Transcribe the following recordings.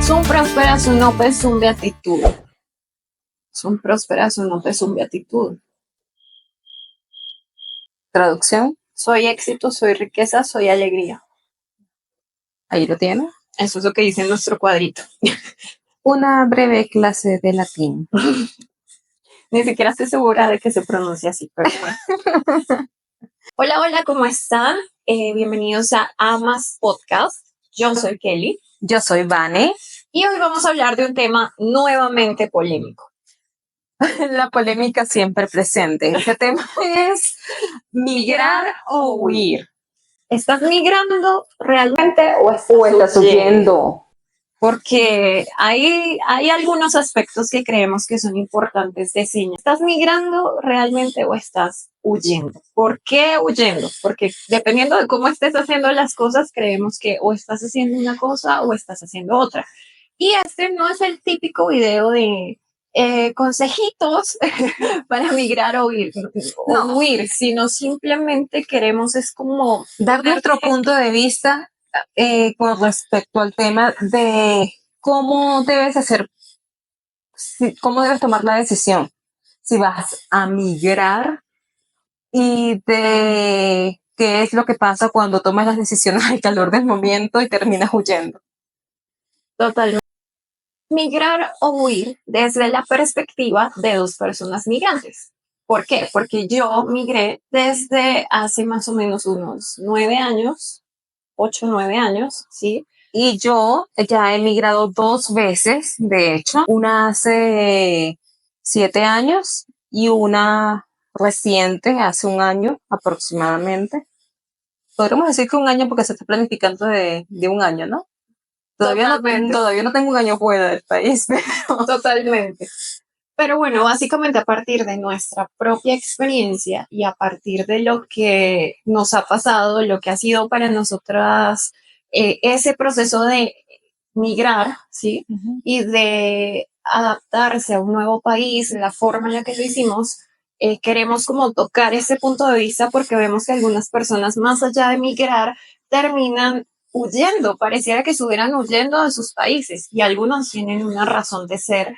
Sunt próspera su nope sunt beatitud. Sunt próspera su nope sunt beatitud. Traducción. Soy éxito, soy riqueza, soy alegría. Ahí lo tiene. Eso es lo que dice en nuestro cuadrito. Una breve clase de latín. Ni siquiera estoy segura de que se pronuncie así, pero bueno. Hola, ¿cómo están? Bienvenidos a Amas Podcast. Yo soy Kelly. Yo soy Vane. Y hoy vamos a hablar de un tema nuevamente polémico. La polémica siempre presente. Este tema es migrar o huir. ¿Estás migrando realmente o estás huyendo? Porque hay algunos aspectos que creemos que son importantes de señalar. ¿Estás migrando realmente o estás huyendo? ¿Por qué huyendo? Porque dependiendo de cómo estés haciendo las cosas, creemos que o estás haciendo una cosa o estás haciendo otra. Y este no es el típico video de consejitos para migrar o huir, sino simplemente queremos es como dar nuestro punto de vista con respecto al tema de cómo debes cómo debes tomar la decisión. Si vas a migrar y de qué es lo que pasa cuando tomas las decisiones al calor del momento y terminas huyendo. Totalmente. Migrar o huir desde la perspectiva de dos personas migrantes. ¿Por qué? Porque yo migré desde hace más o menos unos 9 años, 8, 9 años, ¿sí? Y yo ya he migrado 2 veces, de hecho, una hace 7 años y una reciente, hace 1 año aproximadamente. Podríamos decir que 1 año porque se está planificando de 1 año, ¿no? Todavía no tengo 1 año fuera del país. Pero... Totalmente. Pero bueno, básicamente a partir de nuestra propia experiencia y a partir de lo que nos ha pasado, lo que ha sido para nosotras ese proceso de migrar, ¿sí? Uh-huh. Y de adaptarse a un nuevo país, la forma en la que lo hicimos, queremos como tocar ese punto de vista porque vemos que algunas personas más allá de migrar terminan huyendo, pareciera que estuvieran huyendo de sus países y algunos tienen una razón de ser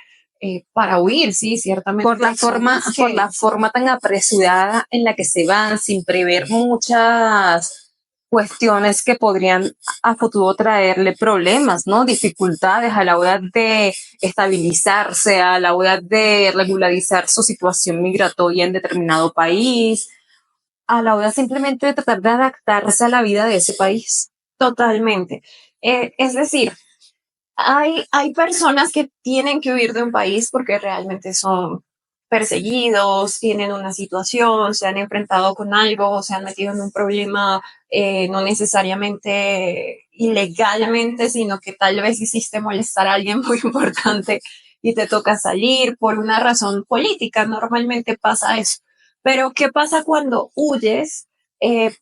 para huir, sí, ciertamente. Por la forma tan apresurada en la que se van, sin prever muchas cuestiones que podrían a futuro traerle problemas, ¿no? Dificultades a la hora de estabilizarse, a la hora de regularizar su situación migratoria en determinado país, a la hora simplemente de tratar de adaptarse a la vida de ese país. Totalmente. Es decir, hay personas que tienen que huir de un país porque realmente son perseguidos, tienen una situación, se han enfrentado con algo, se han metido en un problema, no necesariamente ilegalmente, sino que tal vez hiciste molestar a alguien muy importante y te toca salir por una razón política. Normalmente pasa eso. Pero ¿qué pasa cuando huyes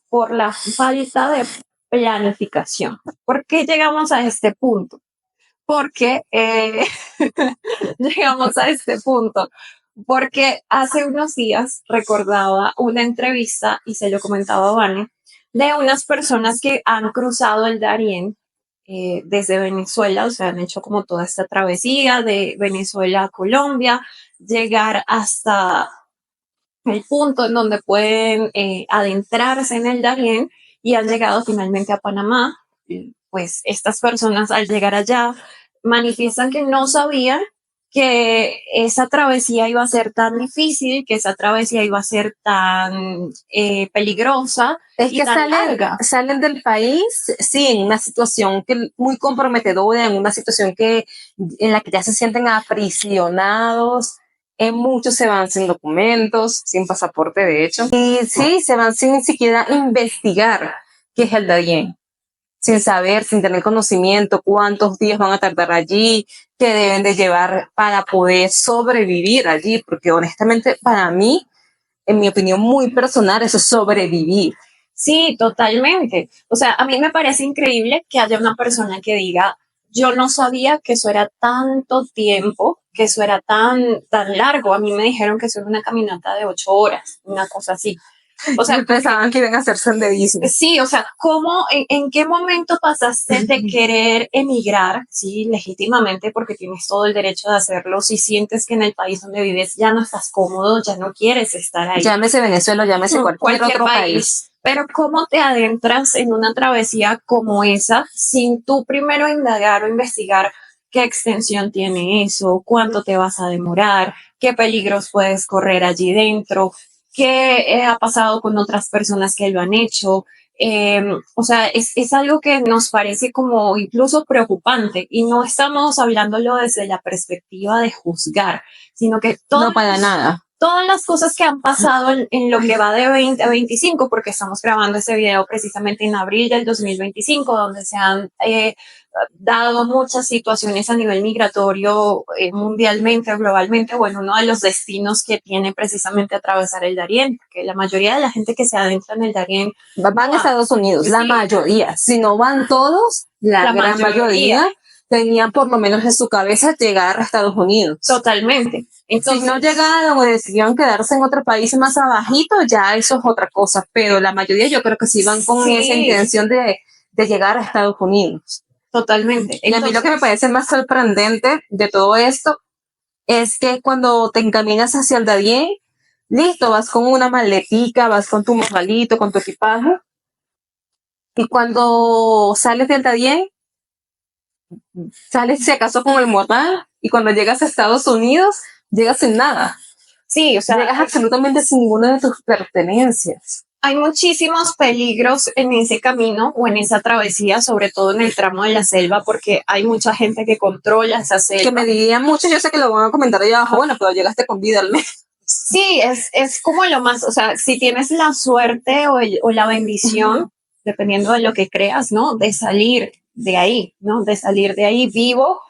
por la falta de planificación? ¿Por qué llegamos a este punto? Porque llegamos a este punto, porque hace unos días recordaba una entrevista, y se lo comentaba a Vane, de unas personas que han cruzado el Darién desde Venezuela, o sea, han hecho como toda esta travesía de Venezuela a Colombia, llegar hasta el punto en donde pueden adentrarse en el Darién y han llegado finalmente a Panamá. Pues estas personas al llegar allá manifiestan que no sabían que esa travesía iba a ser tan difícil, que esa travesía iba a ser tan peligrosa. Es que salen del país, sí, en una situación muy comprometedora, en una situación en la que ya se sienten aprisionados. En muchos se van sin documentos, sin pasaporte, de hecho. Y sí, se van sin ni siquiera investigar qué es el Darién. Sin saber, sin tener conocimiento, cuántos días van a tardar allí, qué deben de llevar para poder sobrevivir allí, porque honestamente para mí, en mi opinión muy personal, eso es sobrevivir. Sí, totalmente. O sea, a mí me parece increíble que haya una persona que diga, yo no sabía que eso era tanto tiempo, que eso era tan largo. A mí me dijeron que eso era una caminata de 8 horas, una cosa así. O sea, pensaban que iban a hacer senderismo. Sí, o sea, ¿cómo, en qué momento pasaste de querer emigrar, sí, legítimamente, porque tienes todo el derecho de hacerlo, si sientes que en el país donde vives ya no estás cómodo, ya no quieres estar ahí? Llámese Venezuela, llámese cualquier otro país. Pero ¿cómo te adentras en una travesía como esa sin tú primero indagar o investigar qué extensión tiene eso, cuánto te vas a demorar, qué peligros puedes correr allí dentro, qué ha pasado con otras personas que lo han hecho? O sea, es algo que nos parece como incluso preocupante y no estamos hablándolo desde la perspectiva de juzgar, sino que No para nada. todas las cosas que han pasado en lo que va de 2025, porque estamos grabando este video precisamente en abril del 2025, donde se han dado muchas situaciones a nivel migratorio mundialmente, globalmente. Bueno, uno de los destinos que tiene precisamente atravesar el Darién, porque la mayoría de la gente que se adentra en el Darién van a Estados Unidos, sí. La mayoría. Si no van todos, la gran mayoría tenían por lo menos en su cabeza llegar a Estados Unidos. Totalmente. Entonces, si no llegaron o decidieron quedarse en otro país más abajito, ya eso es otra cosa. Pero la mayoría yo creo que sí van con esa intención de llegar a Estados Unidos. Totalmente. Y a mí lo que me parece más sorprendente de todo esto es que cuando te encaminas hacia el Darién, listo, vas con una maletica, vas con tu morralito, con tu equipaje. Y cuando sales del Darién, sales si acaso con el morral. Y cuando llegas a Estados Unidos, llegas sin nada. Sí, o sea, llegas absolutamente sin ninguna de tus pertenencias. Hay muchísimos peligros en ese camino o en esa travesía, sobre todo en el tramo de la selva, porque hay mucha gente que controla esa selva. Que me dirían mucho, yo sé que lo van a comentar allá abajo, bueno, pero llegaste con vida al mes. Sí, es como lo más, o sea, si tienes la suerte o la bendición, dependiendo de lo que creas, ¿no? De salir de ahí, ¿no? De salir de ahí vivo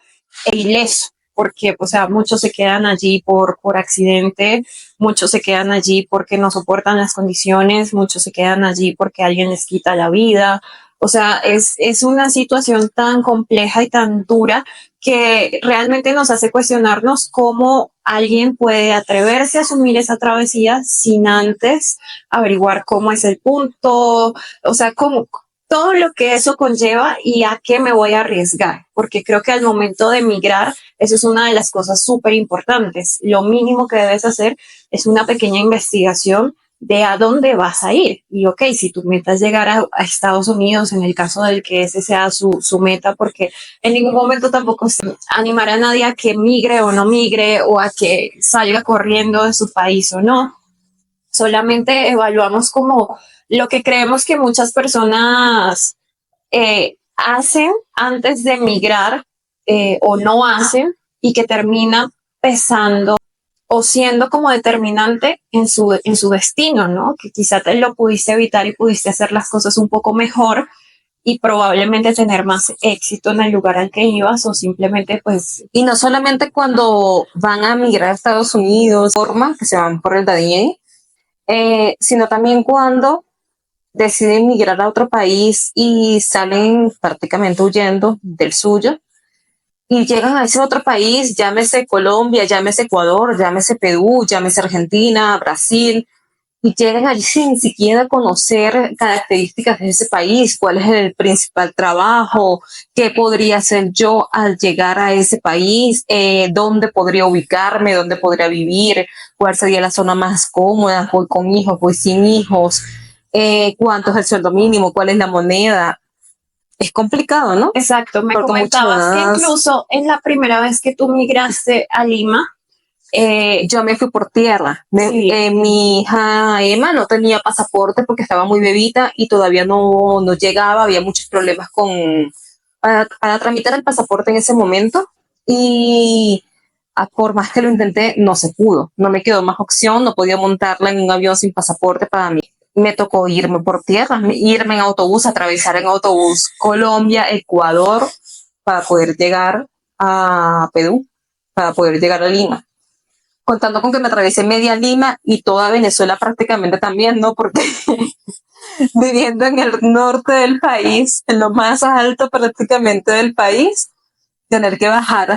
e ileso, porque, o sea, muchos se quedan allí por accidente, muchos se quedan allí porque no soportan las condiciones, muchos se quedan allí porque alguien les quita la vida. O sea, es una situación tan compleja y tan dura que realmente nos hace cuestionarnos cómo alguien puede atreverse a asumir esa travesía sin antes averiguar cómo es el punto, o sea, cómo, todo lo que eso conlleva y a qué me voy a arriesgar, porque creo que al momento de emigrar, eso es una de las cosas súper importantes. Lo mínimo que debes hacer es una pequeña investigación de a dónde vas a ir. Y ok, si tu meta es llegar a Estados Unidos, en el caso del que ese sea su meta, porque en ningún momento tampoco animar a nadie a que migre o no migre o a que salga corriendo de su país o no. Solamente evaluamos como lo que creemos que muchas personas hacen antes de emigrar o no hacen y que termina pesando o siendo como determinante en su destino, ¿no? Que quizá te lo pudiste evitar y pudiste hacer las cosas un poco mejor y probablemente tener más éxito en el lugar al que ibas o simplemente pues... Y no solamente cuando van a migrar a Estados Unidos, forma que se van por el Darién, sino también cuando deciden migrar a otro país y salen prácticamente huyendo del suyo y llegan a ese otro país, llámese Colombia, llámese Ecuador, llámese Perú, llámese Argentina, Brasil, y llegan allí sin siquiera conocer características de ese país, cuál es el principal trabajo, qué podría hacer yo al llegar a ese país, dónde podría ubicarme, dónde podría vivir, cuál sería la zona más cómoda, voy con hijos, voy sin hijos, cuánto es el sueldo mínimo, cuál es la moneda. Es complicado, ¿no? Exacto, me comentabas que incluso en la primera vez que tú migraste a Lima, yo me fui por tierra. Sí. Mi hija Emma no tenía pasaporte porque estaba muy bebita y todavía no llegaba, había muchos problemas para tramitar el pasaporte en ese momento y por más que lo intenté, no se pudo, no me quedó más opción, no podía montarla en un avión sin pasaporte para mí. Me tocó irme por tierra, irme en autobús, atravesar en autobús Colombia, Ecuador, para poder llegar a Perú, para poder llegar a Lima. Contando con que me atravesé media Lima y toda Venezuela prácticamente también, ¿no? Porque viviendo en el norte del país, en lo más alto prácticamente del país, tener que bajar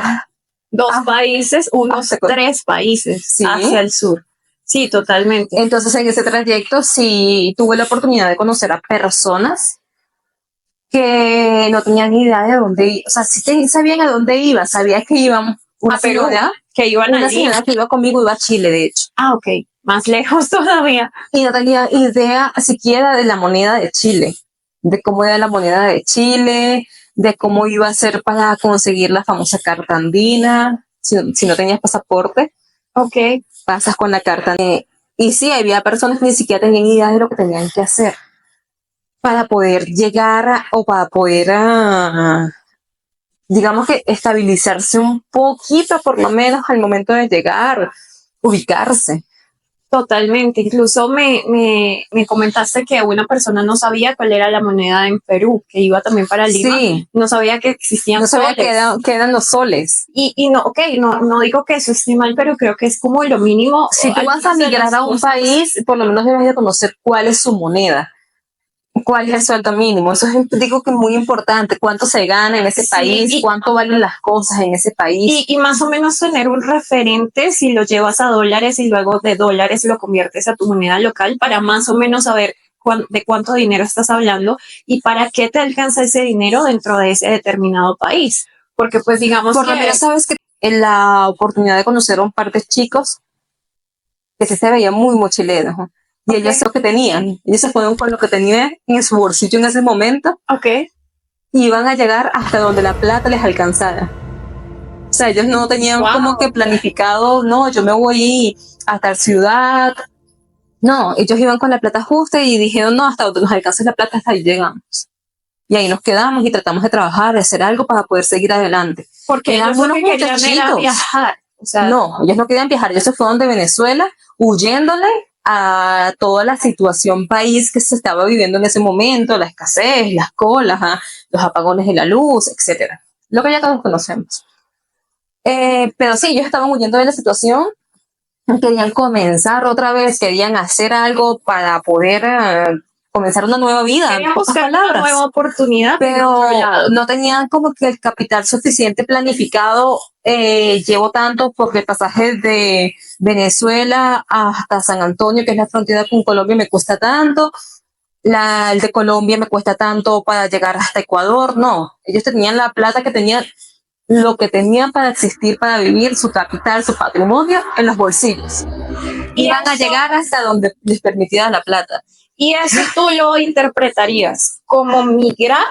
dos países, unos 3 países ¿sí? hacia el sur. Sí, totalmente. Entonces en ese trayecto sí tuve la oportunidad de conocer a personas que no tenían ni idea de dónde iban, o sea, sabían a dónde iban, sabía que iban una A Perú, señora, que iban una a Lima. señora que iba conmigo iba a Chile, de hecho, Ah, ok, más lejos todavía. y no tenía idea siquiera de la moneda de Chile, de cómo era la moneda de Chile, de cómo iba a ser para conseguir la famosa carta andina, si no tenías pasaporte, Ok, pasas con la carta. Y sí, había personas que ni siquiera tenían idea de lo que tenían que hacer para poder llegar o para poder, digamos que estabilizarse un poquito, por lo menos al momento de llegar, ubicarse. totalmente. Incluso me comentaste que una persona no sabía cuál era la moneda en Perú, que iba también para Lima. Sí, No sabía que existían no sabía soles. que eran los soles. Y no, ok, no digo que eso esté mal, pero creo que es como lo mínimo. Si tú vas a algunas de migrar las a un cosas. país, por lo menos debes de conocer cuál es su moneda, cuál es el sueldo mínimo. Eso es, digo que es muy importante. Cuánto se gana en ese Sí, país, cuánto valen las cosas en ese país. y más o menos tener un referente si lo llevas a dólares y luego de dólares lo conviertes a tu moneda local para más o menos saber de cuánto dinero estás hablando y para qué te alcanza ese dinero dentro de ese determinado país. Porque pues digamos Por lo menos sabes que en la oportunidad de conocer a un par de chicos que sí se veían muy mochileros, ¿no? Y ellos lo que tenían, ellos se fueron con lo que tenían en su bolsillo en ese momento ok, y iban a llegar hasta donde la plata les alcanzara. O sea, ellos no tenían Wow. como que planificado, no, yo me voy a tal ciudad. No, ellos iban con la plata justa y dijeron, no, hasta donde nos alcance la plata, hasta ahí llegamos. Y ahí nos quedamos y tratamos de trabajar, de hacer algo para poder seguir adelante. porque Eran ellos lo buenos que querían era muchachitos. viajar. O sea, No, ellos no querían viajar, ellos se fueron de Venezuela huyéndole a toda la situación país que se estaba viviendo en ese momento, la escasez, las colas, los apagones de la luz, etcétera. Lo que ya todos conocemos. Pero sí, ellos estaban huyendo de la situación, querían comenzar otra vez, querían hacer algo para poder comenzar una nueva vida, querían en pocas buscar una palabras. nueva oportunidad en Pero otro lado. no tenían como que el capital suficiente planificado. Llevo tanto porque el pasaje de Venezuela hasta San Antonio, que es la frontera con Colombia, me cuesta tanto. El de Colombia me cuesta tanto para llegar hasta Ecuador. No, ellos tenían la plata que tenían, lo que tenían para existir, para vivir, su capital, su patrimonio en los bolsillos. Y Iban a eso- llegar hasta donde les permitiera la plata. Y eso tú lo interpretarías como migrar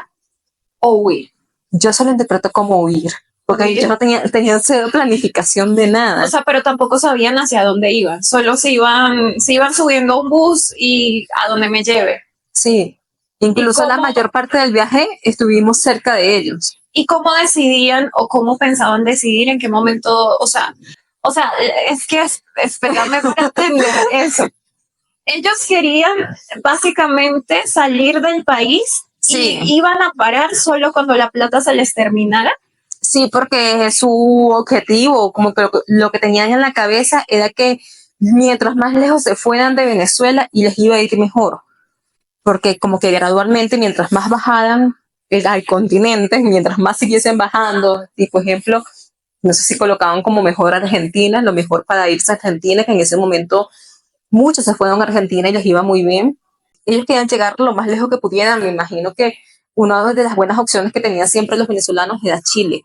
o huir. Yo solo interpreto como huir, porque Huir. yo no tenía cero planificación de nada. O sea, pero tampoco sabían hacia dónde iban. Solo se iban subiendo a un bus y a donde me lleve. Sí, incluso la mayor parte del viaje estuvimos cerca de ellos. ¿Y cómo decidían o cómo pensaban decidir en qué momento? O sea, es que espérame para entender eso. Ellos querían básicamente salir del país Sí. y iban a parar solo cuando la plata se les terminara. Sí, porque su objetivo, como que lo que tenían en la cabeza era que mientras más lejos se fueran de Venezuela y les iba a ir mejor. Porque como que gradualmente, mientras más bajaran al continente, mientras más siguiesen bajando, y por ejemplo, no sé si colocaban como mejor Argentina, lo mejor para irse a Argentina, que en ese momento muchos se fueron a Argentina y les iba muy bien. Ellos querían llegar lo más lejos que pudieran. Me imagino que una de las buenas opciones que tenían siempre los venezolanos era Chile.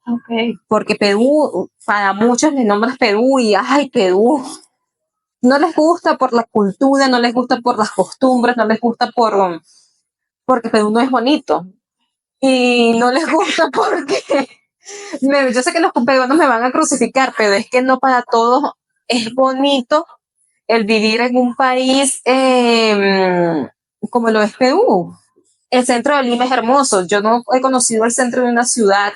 Okay. Porque Perú, para muchos les nombras Perú y ¡ay, Perú! No les gusta por la cultura, no les gusta por las costumbres, no les gusta porque Perú no es bonito. Y no les gusta porque yo sé que los peruanos me van a crucificar, pero es que no para todos es bonito el vivir en un país como lo es Perú. El centro de Lima es hermoso. Yo no he conocido el centro de una ciudad,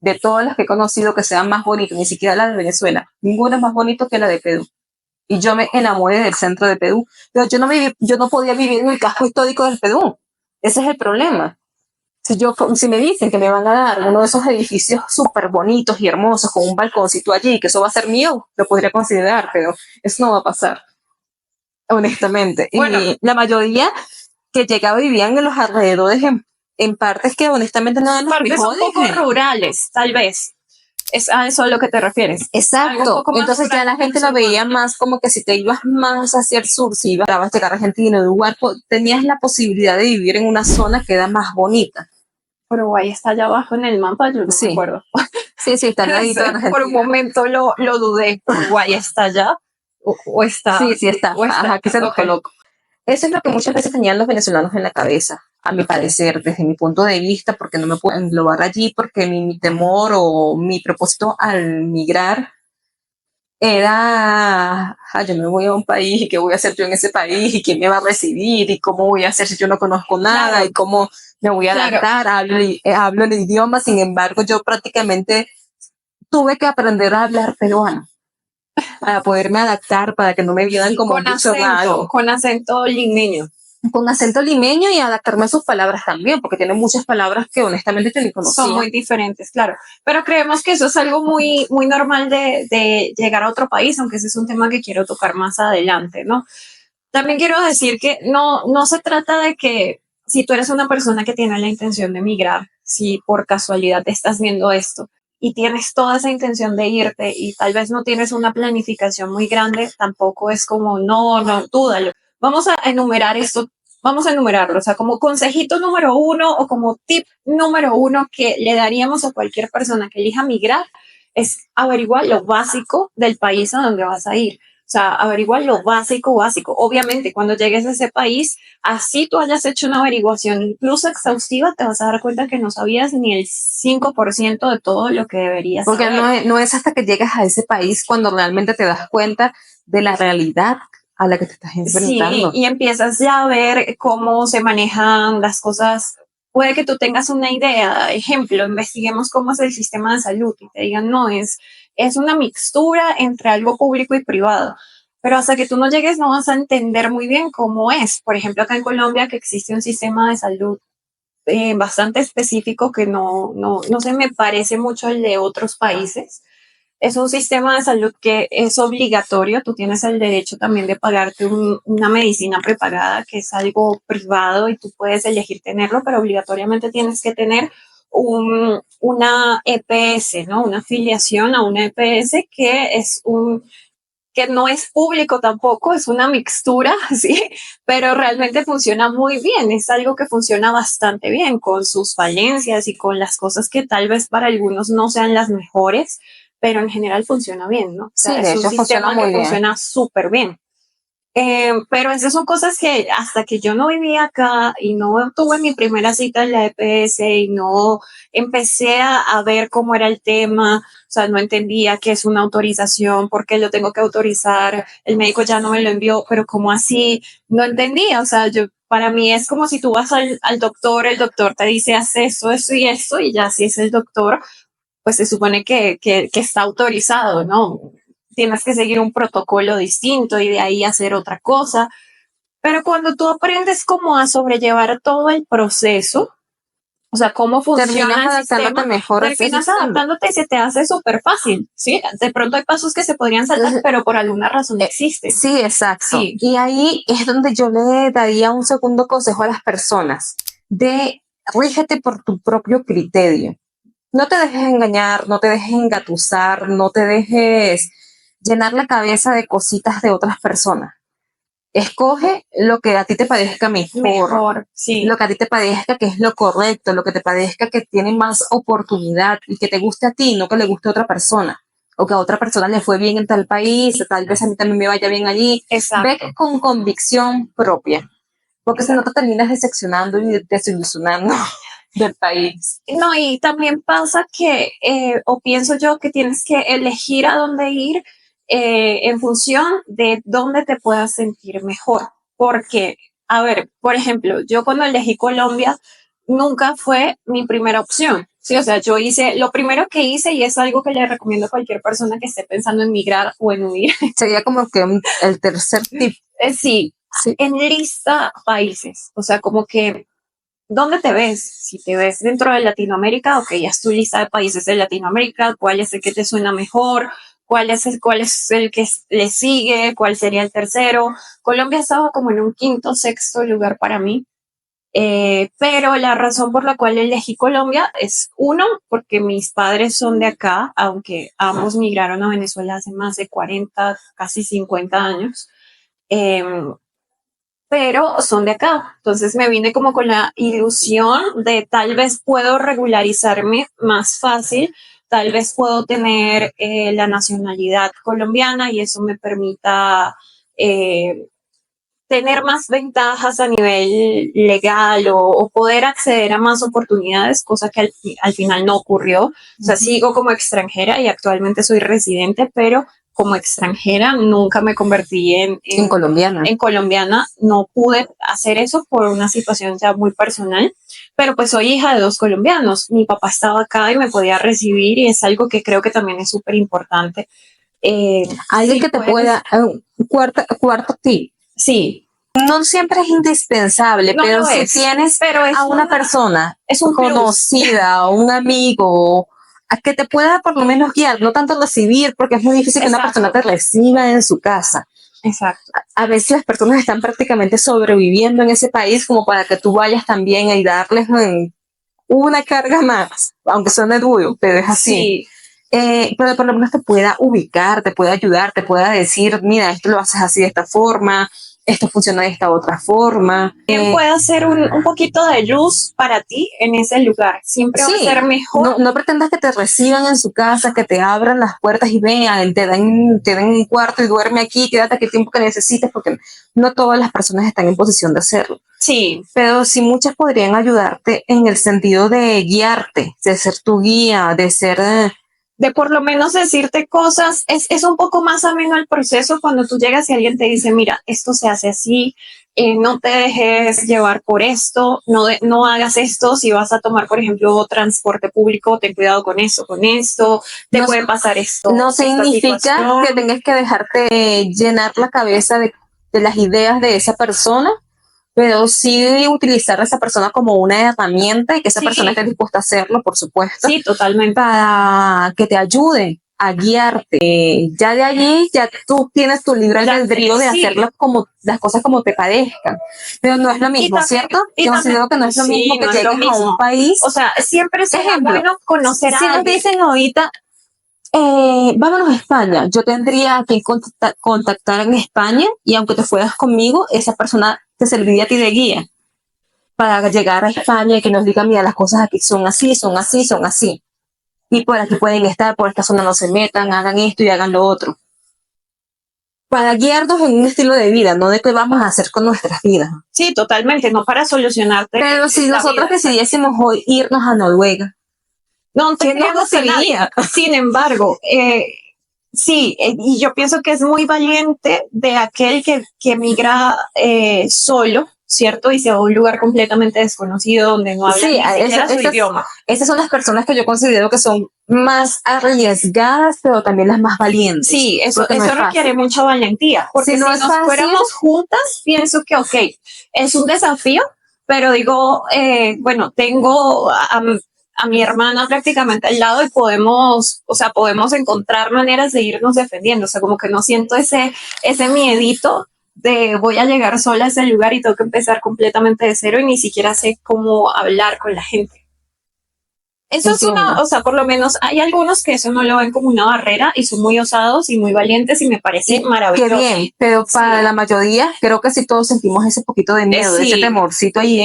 de todas las que he conocido, que sea más bonito, ni siquiera la de Venezuela. Ninguna es más bonito que la de Perú. Y yo me enamoré del centro de Perú, pero yo no podía vivir en el casco histórico del Perú. Ese es el problema. Si me dicen que me van a dar uno de esos edificios súper bonitos y hermosos con un balconcito allí, que eso va a ser mío, lo podría considerar, pero eso no va a pasar, honestamente. Bueno. Y la mayoría que llegaba vivían en los alrededores en partes que honestamente no eran los Partes un mejores. poco rurales, tal vez. Es a eso a lo que te refieres. Algo un Exacto. poco más Entonces ya la gente lo musulmán. veía más como que si te ibas más hacia el sur, si ibas a llegar a Argentina, en un lugar, tenías la posibilidad de vivir en una zona que era más bonita. Uruguay está allá abajo en el mapa, yo no Sí. me acuerdo. Sí, está al ladito de Por un Argentina. momento lo dudé. Uruguay está allá o está. Sí, está. O está. Ajá, aquí se nos Ok. colocó. Eso es lo que muchas veces tenían los venezolanos en la cabeza, a mi parecer, desde mi punto de vista, porque no me puedo englobar allí, porque mi temor o mi propósito al migrar era, yo me voy a un país y qué voy a hacer yo en ese país y quién me va a recibir y cómo voy a hacer si yo no conozco nada. Claro. Y cómo me voy a adaptar, hablo el idioma. Sin embargo, yo prácticamente tuve que aprender a hablar peruano para poderme adaptar, para que no me vieran como un bicho raro. Con acento limeño. Con acento limeño y adaptarme a sus palabras también, porque tiene muchas palabras que honestamente yo ni conocía. Son muy diferentes, claro. Pero creemos que eso es algo muy, muy normal de llegar a otro país, aunque ese es un tema que quiero tocar más adelante, ¿no? También quiero decir que no se trata de que si tú eres una persona que tiene la intención de migrar, si por casualidad te estás viendo esto y tienes toda esa intención de irte y tal vez no tienes una planificación muy grande, tampoco es como, no, dúdalo. Vamos a enumerar esto, vamos a enumerarlo, o sea, como consejito número 1 o como tip número 1 que le daríamos a cualquier persona que elija migrar es averiguar lo básico del país a donde vas a ir. O sea, averiguar lo básico, básico. Obviamente, cuando llegues a ese país, así tú hayas hecho una averiguación incluso exhaustiva, te vas a dar cuenta que no sabías ni el 5% de todo lo que deberías Porque saber. No es hasta que llegas a ese país cuando realmente te das cuenta de la realidad a la que te estás enfrentando. Sí, y empiezas ya a ver cómo se manejan las cosas. Puede que tú tengas una idea, ejemplo, investiguemos cómo es el sistema de salud y te digan, no, es una mixtura entre algo público y privado. Pero hasta que tú no llegues no vas a entender muy bien cómo es. Por ejemplo, acá en Colombia que existe un sistema de salud bastante específico que no se me parece mucho el de otros países. Es un sistema de salud que es obligatorio. Tú tienes el derecho también de pagarte una medicina prepagada, que es algo privado y tú puedes elegir tenerlo, pero obligatoriamente tienes que tener una EPS, ¿no? Una afiliación a una EPS que no es público tampoco, es una mixtura, ¿sí? Pero realmente funciona muy bien, es algo que funciona bastante bien con sus falencias y con las cosas que tal vez para algunos no sean las mejores, pero en general funciona bien, ¿no? O sea, sí, de hecho funciona muy bien. Funciona súper bien. Pero esas son cosas que hasta que yo no vivía acá y no tuve mi primera cita en la EPS y no empecé a ver cómo era el tema, o sea, no entendía qué es una autorización, por qué lo tengo que autorizar, el médico ya no me lo envió, pero ¿cómo así? No entendía, o sea, para mí es como si tú vas al doctor, el doctor te dice, haz eso y eso, y ya si es el doctor, pues se supone que está autorizado, ¿no? Tienes que seguir un protocolo distinto y de ahí hacer otra cosa. Pero cuando tú aprendes cómo a sobrellevar todo el proceso, o sea, cómo funciona el sistema, mejor terminas adaptándote y se te hace súper fácil, ¿sí? De pronto hay pasos que se podrían saltar, pero por alguna razón existen. Sí, exacto. Sí. Y ahí es donde yo le daría un segundo consejo a las personas, de rígete por tu propio criterio. No te dejes engañar, no te dejes engatusar, no te dejes llenar la cabeza de cositas de otras personas. Escoge lo que a ti te parezca mejor, sí. Lo que a ti te parezca que es lo correcto, lo que te parezca que tiene más oportunidad y que te guste a ti, no que le guste a otra persona. O que a otra persona le fue bien en tal país, tal vez a mí también me vaya bien allí. Exacto. Ve con convicción propia, porque si no te terminas decepcionando y desilusionando del país. No, y también pasa que, o pienso yo, que tienes que elegir a dónde ir en función de dónde te puedas sentir mejor. Porque, a ver, por ejemplo, yo cuando elegí Colombia, nunca fue mi primera opción. Sí, o sea, yo hice, lo primero que hice, y es algo que le recomiendo a cualquier persona que esté pensando en migrar o en huir. Sería como que el tercer tip. Sí, en lista países. O sea, como que ¿dónde te ves? Si te ves dentro de Latinoamérica, ok, ya es tu lista de países de Latinoamérica, cuál es el que te suena mejor, cuál es el que le sigue, cuál sería el tercero. Colombia estaba como en un quinto, sexto lugar para mí. Pero la razón por la cual elegí Colombia es, uno, porque mis padres son de acá, aunque ambos migraron a Venezuela hace más de 40, casi 50 años. Em, pero son de acá. Entonces me vine como con la ilusión de tal vez puedo regularizarme más fácil, tal vez puedo tener la nacionalidad colombiana y eso me permita eh, tener más ventajas a nivel legal o poder acceder a más oportunidades, cosa que al final no ocurrió. O sea, sigo como extranjera y actualmente soy residente, pero como extranjera nunca me convertí En colombiana. en colombiana. No pude hacer eso por una situación ya muy personal, pero pues soy hija de dos colombianos. Mi papá estaba acá y me podía recibir y es algo que creo que también es súper importante. Alguien sí, que te puedes- pueda, cuarto tip. Sí, No siempre es indispensable, no pero lo si es, tienes pero es a una persona es un plus. conocida o un amigo a que te pueda por lo menos guiar, no tanto recibir, porque es muy difícil que una Exacto. persona te reciba en su casa. Exacto. A veces las personas están prácticamente sobreviviendo en ese país como para que tú vayas también a ayudarles en una carga más, aunque suene duro, pero es así. Sí, Pero por lo menos te pueda ubicar, te pueda ayudar, te pueda decir, mira, esto lo haces así de esta forma, esto funciona de esta otra forma. ¿quién puede hacer un poquito de luz para ti en ese lugar? Siempre va a Sí, ser mejor. no pretendas que te reciban en su casa, que te abran las puertas y vean, te den un cuarto y duerme aquí, quédate aquí el tiempo que necesites, porque no todas las personas están en posición de hacerlo. Sí, Pero sí muchas podrían ayudarte en el sentido de guiarte, de ser tu guía, de ser... de por lo menos decirte cosas, es un poco más ameno el proceso cuando tú llegas y alguien te dice, mira, esto se hace así, no te dejes llevar por esto, no hagas esto, si vas a tomar, por ejemplo, transporte público, ten cuidado con eso, con esto, te No- puede pasar esto. no esta significa situación. que tengas que dejarte llenar la cabeza de las ideas de esa persona, pero sí utilizar a esa persona como una herramienta y que esa Sí. persona esté dispuesta a hacerlo, por supuesto, Sí, totalmente. para que te ayude a guiarte. Ya de allí, ya tú tienes tu libre Ya, albedrío de sí. hacerlas como las cosas como te parezcan. Pero no es lo mismo, también- ¿cierto? y Yo también- considero que no es lo sí, mismo que no es lo llegues a un mismo. país. O sea, siempre será Ejemplo, bueno conocer si a nos alguien. dicen ahorita, vámonos a España, yo tendría que contactar en España y aunque te fueras conmigo, esa persona te serviría a ti de guía para llegar a España y que nos diga, mira, las cosas aquí son así, son así, son así. Y por aquí pueden estar, por esta zona no se metan, hagan esto y hagan lo otro. Para guiarnos en un estilo de vida, no de qué vamos a hacer con nuestras vidas. Sí, totalmente, no para solucionarte. Pero si la nosotros vida. decidiésemos hoy irnos a Noruega, No ¿quién nos tendríamos a nadie. decidiría? Sin embargo, sí, y yo pienso que es muy valiente de aquel que migra solo, ¿cierto? Y se va a un lugar completamente desconocido donde no habla Sí, ni siquiera su esas, idioma. esas son las personas que yo considero que son más arriesgadas, pero también las más valientes. Sí, eso Porque no es requiere fácil. mucha valentía. Porque Si si no es nos fácil, fuéramos juntas, pienso que, ok, es un desafío, pero digo, bueno, tengo a mi hermana prácticamente al lado y podemos, o sea, podemos encontrar maneras de irnos defendiendo. O sea, como que no siento ese miedito de voy a llegar sola a ese lugar y tengo que empezar completamente de cero y ni siquiera sé cómo hablar con la gente. Eso es entiendo. una, o sea, por lo menos hay algunos que eso no lo ven como una barrera y son muy osados y muy valientes y me parece maravilloso. Qué bien, pero para Sí. la mayoría, creo que sí todos sentimos ese poquito de miedo, Sí. ese temorcito ahí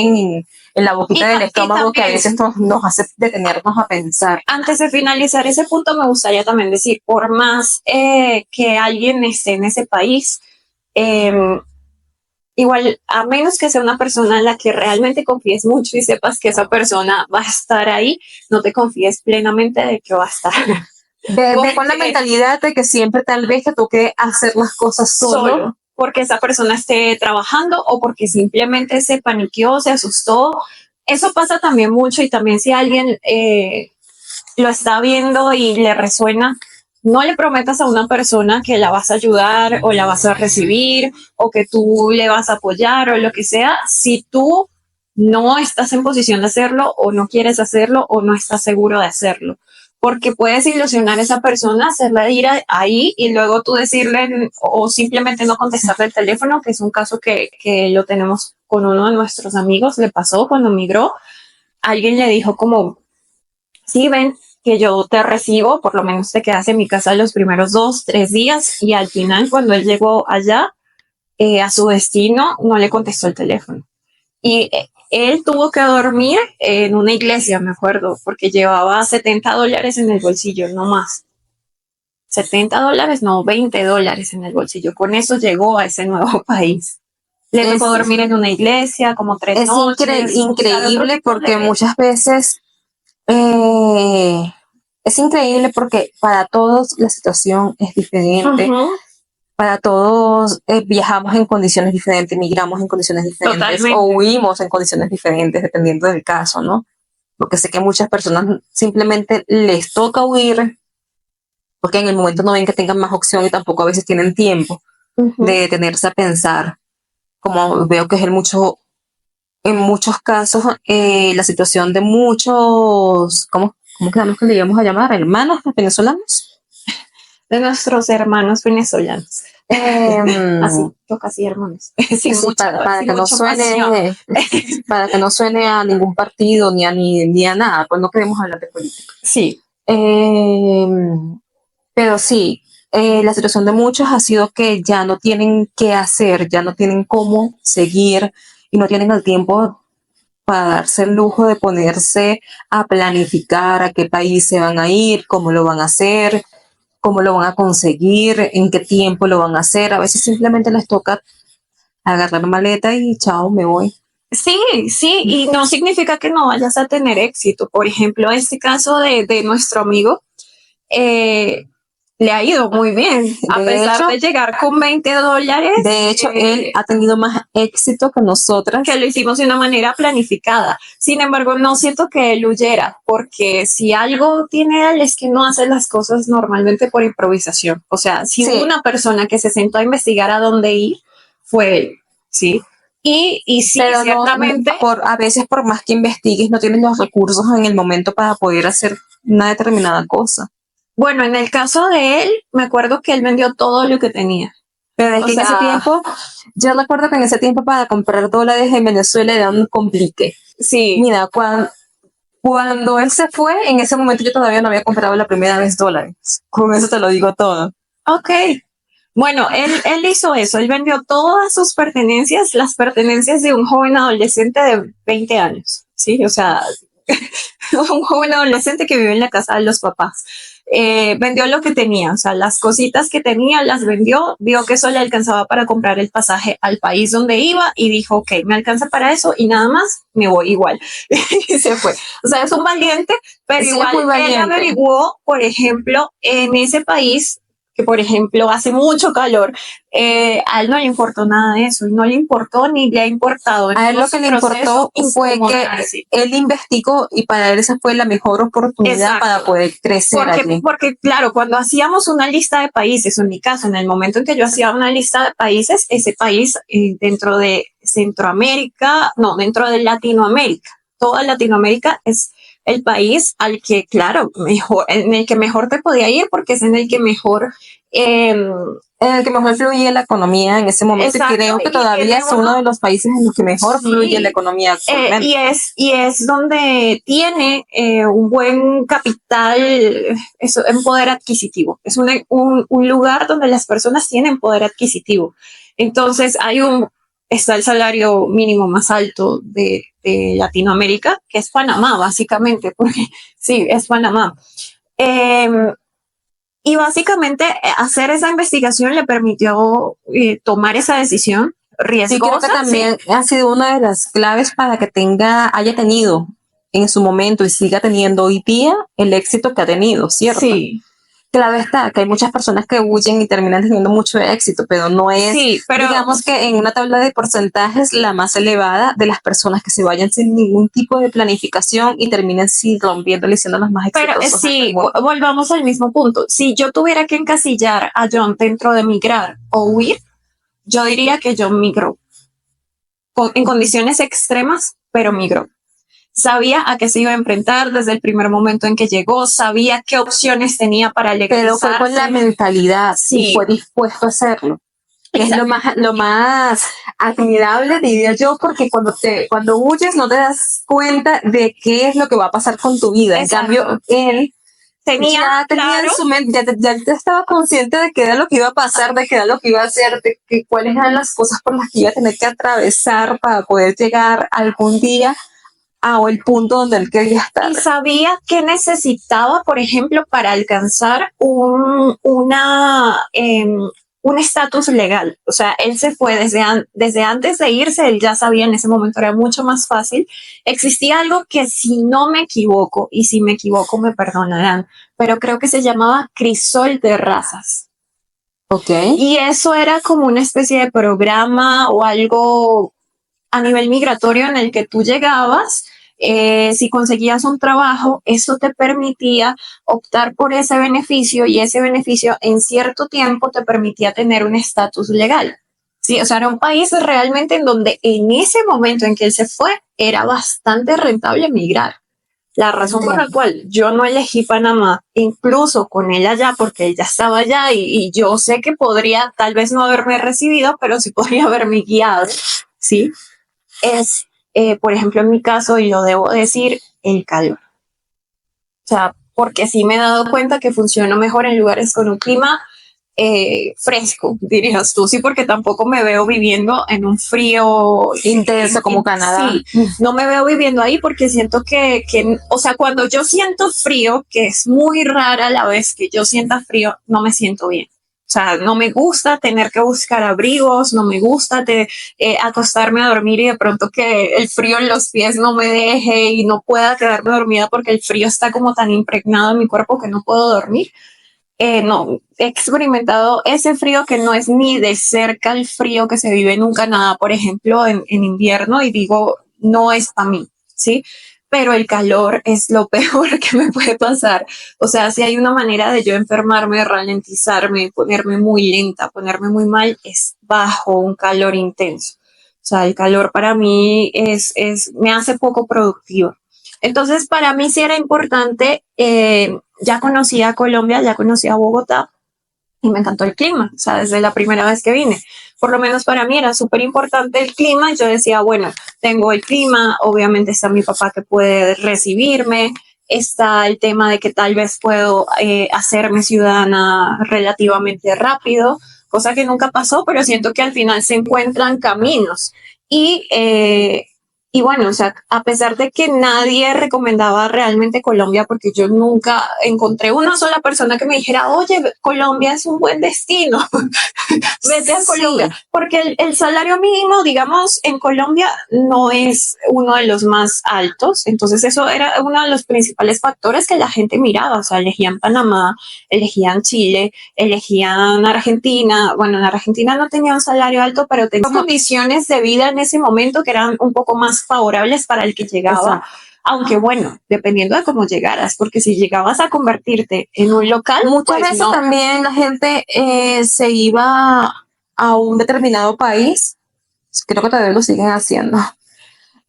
en la boquita Y del ta- y estómago que a también- veces nos hace detenernos a pensar. Antes de finalizar ese punto, me gustaría también decir, por más que alguien esté en ese país, igual, a menos que sea una persona en la que realmente confíes mucho y sepas que esa persona va a estar ahí, no te confíes plenamente de que va a estar. Ve con la mentalidad de que siempre tal vez te toque hacer las cosas solo. Porque esa persona esté trabajando o porque simplemente se paniqueó, se asustó. Eso pasa también mucho y también si alguien lo está viendo y le resuena, no le prometas a una persona que la vas a ayudar o la vas a recibir o que tú le vas a apoyar o lo que sea, si tú no estás en posición de hacerlo o no quieres hacerlo o no estás seguro de hacerlo. porque puedes ilusionar a esa persona, hacerla ir ahí y luego tú decirle o simplemente no contestarle el teléfono, que es un caso que lo tenemos con uno de nuestros amigos, le pasó cuando migró. Alguien le dijo como, sí, ven, que yo te recibo, por lo menos te quedas en mi casa los primeros 2, 3 días, y al final cuando él llegó allá, a su destino, no le contestó el teléfono. Y él tuvo que dormir en una iglesia, me acuerdo, porque llevaba $70 en el bolsillo, no más. $70, no, $20 en el bolsillo. Con eso llegó a ese nuevo país. Le tocó dormir en una iglesia como 3 noches. Es increíble porque muchas veces es increíble porque para todos la situación es diferente. Para todos viajamos en condiciones diferentes, migramos en condiciones diferentes. Totalmente. O huimos en condiciones diferentes, dependiendo del caso, ¿no? Porque sé que muchas personas simplemente les toca huir porque en el momento no ven que tengan más opción y tampoco a veces tienen tiempo de detenerse a pensar. Como veo que es en muchos casos la situación de muchos, ¿cómo que le íbamos a llamar? ¿Hermanos venezolanos? De nuestros hermanos venezolanos. Así, yo casi hermanos. Sí, para que no suene para que no suene a ningún partido ni a nada, pues no queremos hablar de política. Sí. Pero sí, la situación de muchos ha sido que ya no tienen qué hacer, ya no tienen cómo seguir y no tienen el tiempo para darse el lujo de ponerse a planificar a qué país se van a ir, cómo lo van a hacer, cómo lo van a conseguir, en qué tiempo lo van a hacer. A veces simplemente les toca agarrar maleta y chao, me voy. Sí, y no significa que no vayas a tener éxito. Por ejemplo, este caso de nuestro amigo, le ha ido muy bien, a pesar de llegar con $20. De hecho, él ha tenido más éxito que nosotras. Que lo hicimos de una manera planificada. Sin embargo, no siento que él huyera, porque si algo tiene él es que no hace las cosas normalmente por improvisación. O sea, si hubo una persona que se sentó a investigar a dónde ir, fue él, ¿sí? Y sí, pero ciertamente. A veces, por más que investigues, no tienes los recursos en el momento para poder hacer una determinada cosa. Bueno, en el caso de él, me acuerdo que él vendió todo lo que tenía. Pero es que en ese tiempo, yo recuerdo que en ese tiempo para comprar dólares en Venezuela era un complique. Sí. Mira, cuando él se fue, en ese momento yo todavía no había comprado la primera vez dólares. Con eso te lo digo todo. Ok. Bueno, él hizo eso. Él vendió todas sus pertenencias, las pertenencias de un joven adolescente de 20 años. Sí, o sea, un joven adolescente que vive en la casa de los papás. Vendió lo que tenía, o sea, las cositas que tenía las vendió, vio que eso le alcanzaba para comprar el pasaje al país donde iba y dijo, ok, me alcanza para eso y nada más, me voy igual. Y se fue. O sea, es un valiente, pero sí, igual él averiguó, por ejemplo, en ese país que, por ejemplo, hace mucho calor, a él no le importó nada de eso, no le importó ni le ha importado. A él lo que le importó fue que él investigó y para él esa fue la mejor oportunidad para poder crecer allí. Porque, claro, cuando hacíamos una lista de países, en mi caso, en el momento en que yo hacía una lista de países, ese país dentro de Centroamérica, no, dentro de Latinoamérica, toda Latinoamérica es el país al que, claro, mejor, en el que mejor te podía ir porque es en el que mejor fluye la economía en ese momento. Exacto, y creo que todavía es uno de los países en los que mejor fluye la economía actualmente. Y es donde tiene un buen capital, en poder adquisitivo. Es un lugar donde las personas tienen poder adquisitivo. Entonces está el salario mínimo más alto de Latinoamérica, que es Panamá, básicamente, porque sí, es Panamá. Y básicamente hacer esa investigación le permitió tomar esa decisión riesgosa. Sí, creo que también ha sido una de las claves para que haya tenido en su momento y siga teniendo hoy día el éxito que ha tenido, ¿cierto? Sí. Claro está, que hay muchas personas que huyen y terminan teniendo mucho éxito, pero no es, digamos que en una tabla de porcentajes, la más elevada de las personas que se vayan sin ningún tipo de planificación y terminen rompiendo y siendo las más exitosas. Pero sí, volvamos al mismo punto. Si yo tuviera que encasillar a John dentro de migrar o huir, yo diría que John migró en condiciones extremas, pero migró. sabía a qué se iba a enfrentar desde el primer momento en que llegó, sabía qué opciones tenía para Pero fue con la legalizarse. mentalidad Sí. y fue dispuesto a hacerlo. Que es lo más admirable, diría yo, porque cuando huyes no te das cuenta de qué es lo que va a pasar con tu vida. Exacto. En cambio, él Tenía tenía claro, en su mente, ya estaba consciente de qué era lo que iba a pasar, de qué era lo que iba a hacer, de que cuáles eran las cosas por las que iba a tener que atravesar para poder llegar algún día a el punto donde él quería estar. y sabía qué necesitaba, por ejemplo, para alcanzar un estatus legal. O sea, él se fue desde antes de irse, él ya sabía, en ese momento era mucho más fácil. Existía algo que, si no me equivoco, y si me equivoco me perdonarán, pero creo que se llamaba crisol de razas. Ok. Y eso era como una especie de programa o algo a nivel migratorio en el que tú llegabas, si conseguías un trabajo, eso te permitía optar por ese beneficio, y ese beneficio en cierto tiempo te permitía tener un estatus legal. Sí, o sea, era un país realmente en donde en ese momento en que él se fue era bastante rentable emigrar. La razón por la cual yo no elegí Panamá, incluso con él allá, porque él ya estaba allá, y yo sé que podría tal vez no haberme recibido, pero sí podría haberme guiado, ¿sí? Es, por ejemplo, en mi caso, y lo debo decir, el calor. O sea, porque sí me he dado cuenta que funciona mejor en lugares con un clima fresco, dirías tú. Sí, porque tampoco me veo viviendo en un frío intenso como Canadá. Sí, no me veo viviendo ahí porque siento o sea, cuando yo siento frío, que es muy rara la vez que yo sienta frío, no me siento bien. O sea, no me gusta tener que buscar abrigos, no me gusta acostarme a dormir y de pronto que el frío en los pies no me deje y no pueda quedarme dormida porque el frío está como tan impregnado en mi cuerpo que no puedo dormir. No, he experimentado ese frío que no es ni de cerca el frío que se vive en un Canadá, por ejemplo, en invierno, y digo, no es para mí, ¿sí? Pero el calor es lo peor que me puede pasar. O sea, si hay una manera de yo enfermarme, ralentizarme, ponerme muy lenta, ponerme muy mal, es bajo un calor intenso. O sea, el calor para mí me hace poco productiva. Entonces, para mí sí era importante, ya conocía Colombia, ya conocía Bogotá, y me encantó el clima, o sea, desde la primera vez que vine. Por lo menos para mí era súper importante el clima, y yo decía, bueno, tengo el clima, obviamente está mi papá que puede recibirme, está el tema de que tal vez puedo hacerme ciudadana relativamente rápido, cosa que nunca pasó, pero siento que al final se encuentran caminos. Y y bueno, o sea, a pesar de que nadie recomendaba realmente Colombia, porque yo nunca encontré una sola persona que me dijera, oye, Colombia es un buen destino, vete a Colombia, sí. Porque el salario mínimo, digamos, en Colombia no es uno de los más altos, entonces eso era uno de los principales factores que la gente miraba, o sea, elegían Panamá, elegían Chile, elegían Argentina. Bueno, en Argentina no tenía un salario alto, pero tenía condiciones de vida en ese momento que eran un poco más favorables para el que llegaba. Exacto. Aunque bueno, dependiendo de cómo llegaras, porque si llegabas a convertirte en un local, muchas veces no. También la gente se iba a un determinado país, creo que todavía lo siguen haciendo,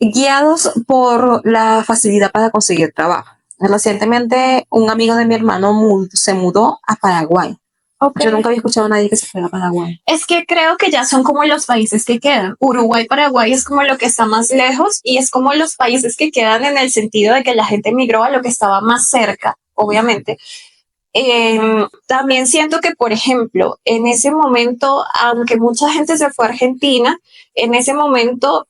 guiados por la facilidad para conseguir trabajo. Recientemente un amigo de mi hermano se mudó a Paraguay. Okay. Yo nunca había escuchado a nadie que se fuera a Paraguay. Es que creo que ya son como los países que quedan. Uruguay, Paraguay es como lo que está más lejos, y es como los países que quedan en el sentido de que la gente migró a lo que estaba más cerca, obviamente. También siento que, por ejemplo, en ese momento, aunque mucha gente se fue a Argentina, en ese momento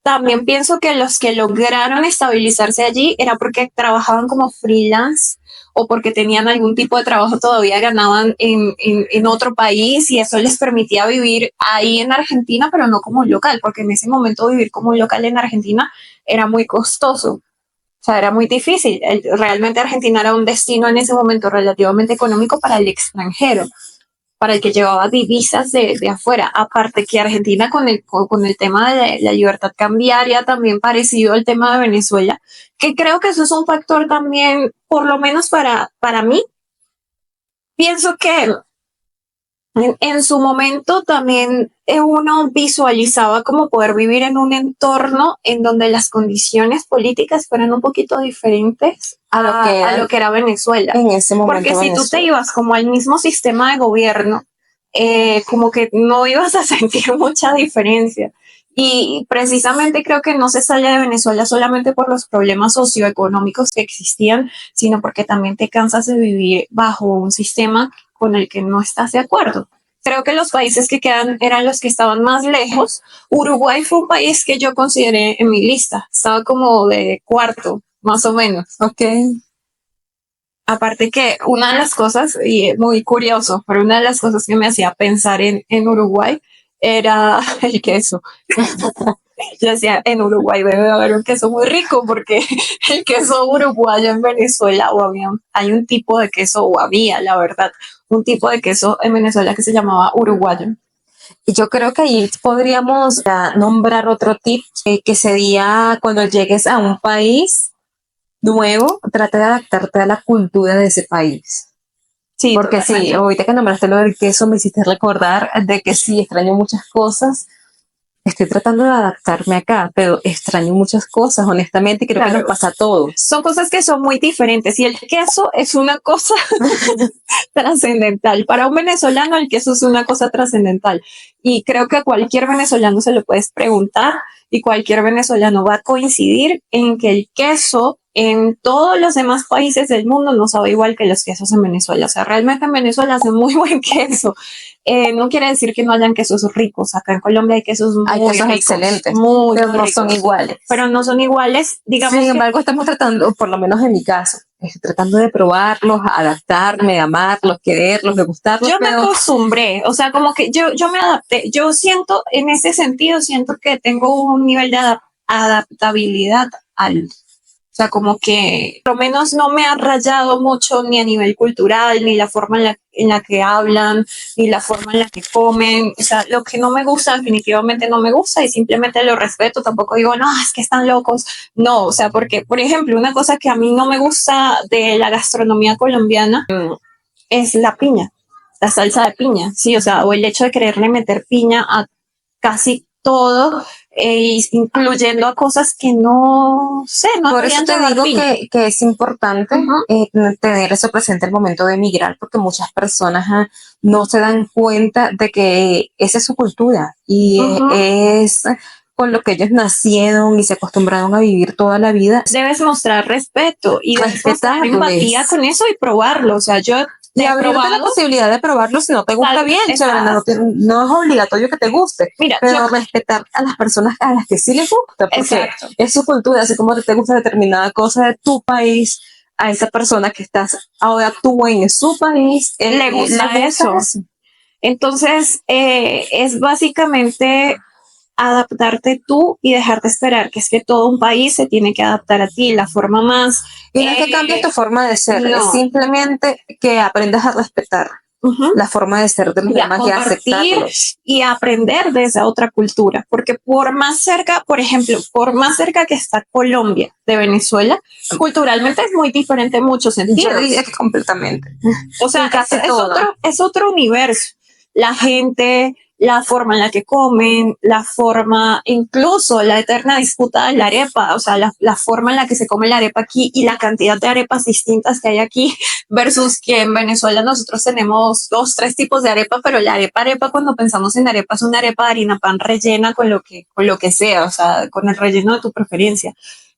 también pienso que los que lograron estabilizarse allí era porque trabajaban como freelance o porque tenían algún tipo de trabajo, todavía ganaban en otro país, y eso les permitía vivir ahí en Argentina, pero no como local, porque en ese momento vivir como local en Argentina era muy costoso. O sea, era muy difícil. Realmente Argentina era un destino en ese momento relativamente económico para el extranjero, para el que llevaba divisas de afuera. Aparte que Argentina con el tema de la libertad cambiaria, también parecido al tema de Venezuela, que creo que eso es un factor también, por lo menos para mí. Pienso que En su momento también uno visualizaba como poder vivir en un entorno en donde las condiciones políticas fueran un poquito diferentes a lo que era Venezuela. En ese momento Porque si tú te Venezuela. ibas como al mismo sistema de gobierno, como que no ibas a sentir mucha diferencia. Y precisamente creo que no se sale de Venezuela solamente por los problemas socioeconómicos que existían, sino porque también te cansas de vivir bajo un sistema con el que no estás de acuerdo. Creo que los países que quedan eran los que estaban más lejos. Uruguay fue un país que yo consideré en mi lista. Estaba como de cuarto, más o menos. Ok. Aparte que una de las cosas, y es muy curioso, pero una de las cosas que me hacía pensar en Uruguay era el queso. Yo decía, en Uruguay debe haber un queso muy rico porque el queso uruguayo en Venezuela, hay un tipo de queso, o había, la verdad, un tipo de queso en Venezuela que se llamaba uruguayo. Y yo creo que ahí podríamos nombrar otro tip, que sería cuando llegues a un país nuevo, trata de adaptarte a la cultura de ese país. Sí, Porque totalmente. sí, ahorita que nombraste lo del queso me hiciste recordar de que sí, extraño muchas cosas. Estoy tratando de adaptarme acá, pero extraño muchas cosas, honestamente, y creo que Claro. nos pasa a todos. Son cosas que son muy diferentes y el queso es una cosa trascendental. Para un venezolano el queso es una cosa trascendental y creo que a cualquier venezolano se lo puedes preguntar y cualquier venezolano va a coincidir en que el queso en todos los demás países del mundo no sabe igual que los quesos en Venezuela. O sea, realmente en Venezuela hacen muy buen queso. No quiere decir que no hayan quesos ricos. Acá en Colombia hay quesos muy quesos ricos, excelentes, muy pero no ricos, son iguales. pero no son iguales. Digamos Sin que embargo, estamos tratando, por lo menos en mi caso, estoy tratando de probarlos, adaptarme, amarlos, quererlos, degustarlos. yo me acostumbré, o sea, como que yo me adapté. Yo siento, en ese sentido, siento que tengo un nivel de adaptabilidad alto. O sea, como que por lo menos no me ha rayado mucho ni a nivel cultural, ni la forma en la que hablan, ni la forma en la que comen. O sea, lo que no me gusta definitivamente no me gusta y simplemente lo respeto. Tampoco digo, no, es que están locos. No, o sea, porque, por ejemplo, una cosa que a mí no me gusta de la gastronomía colombiana es la piña, la salsa de piña, sí, o sea, o el hecho de quererle meter piña a casi todo, incluyendo a cosas que no sé, no por eso deberían te digo piña. que es importante tener eso presente al momento de emigrar, porque muchas personas no se dan cuenta de que esa es su cultura y es con lo que ellos nacieron y se acostumbraron a vivir toda la vida. Debes mostrar respeto y debes mostrar Respetarles. empatía con eso y probarlo. O sea, yo Y he abrirte la probado. posibilidad de probarlo si no te gusta bien, chévere, no, no es obligatorio que te guste, Mira, pero respetar a las personas a las que sí les gusta, porque exacto. es su cultura, así como te gusta determinada cosa de tu país, a esa persona que estás ahora tú en su país, Le gusta eso. Entonces, es básicamente adaptarte tú y dejarte esperar, que es que todo un país se tiene que adaptar a ti, la forma más... Y no es que cambies tu forma de ser, no. es simplemente que aprendas a respetar la forma de ser de los demás y aceptarlos. Y aprender de esa otra cultura, porque por más cerca, por ejemplo, por más cerca que está Colombia de Venezuela, culturalmente es muy diferente en muchos sentidos. Yo diría que completamente. O sea, es otro universo. La gente, la forma en la que comen, la forma, incluso la eterna disputa de la arepa, o sea, la forma en la que se come la arepa aquí y la cantidad de arepas distintas que hay aquí versus que en Venezuela nosotros tenemos 2, 3 tipos de arepa, pero la arepa cuando pensamos en arepa es una arepa de harina pan rellena con lo que sea, o sea, con el relleno de tu preferencia.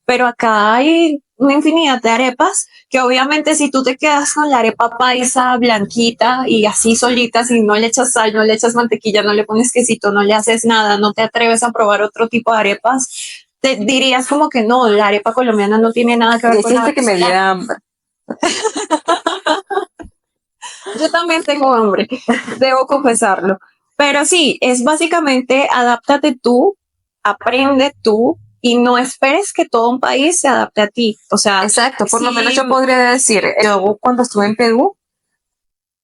Pero acá hay una infinidad de arepas que obviamente si tú te quedas con la arepa paisa blanquita y así solita, si no le echas sal, no le echas mantequilla, no le pones quesito, no le haces nada, no te atreves a probar otro tipo de arepas, te dirías como que no, la arepa colombiana no tiene nada que ver con la que me diera hambre. Yo también tengo hambre, debo confesarlo. Pero sí, es básicamente adáptate tú, aprende tú y no esperes que todo un país se adapte a ti. O sea, exacto, por lo menos yo podría decir, yo cuando estuve en Perú,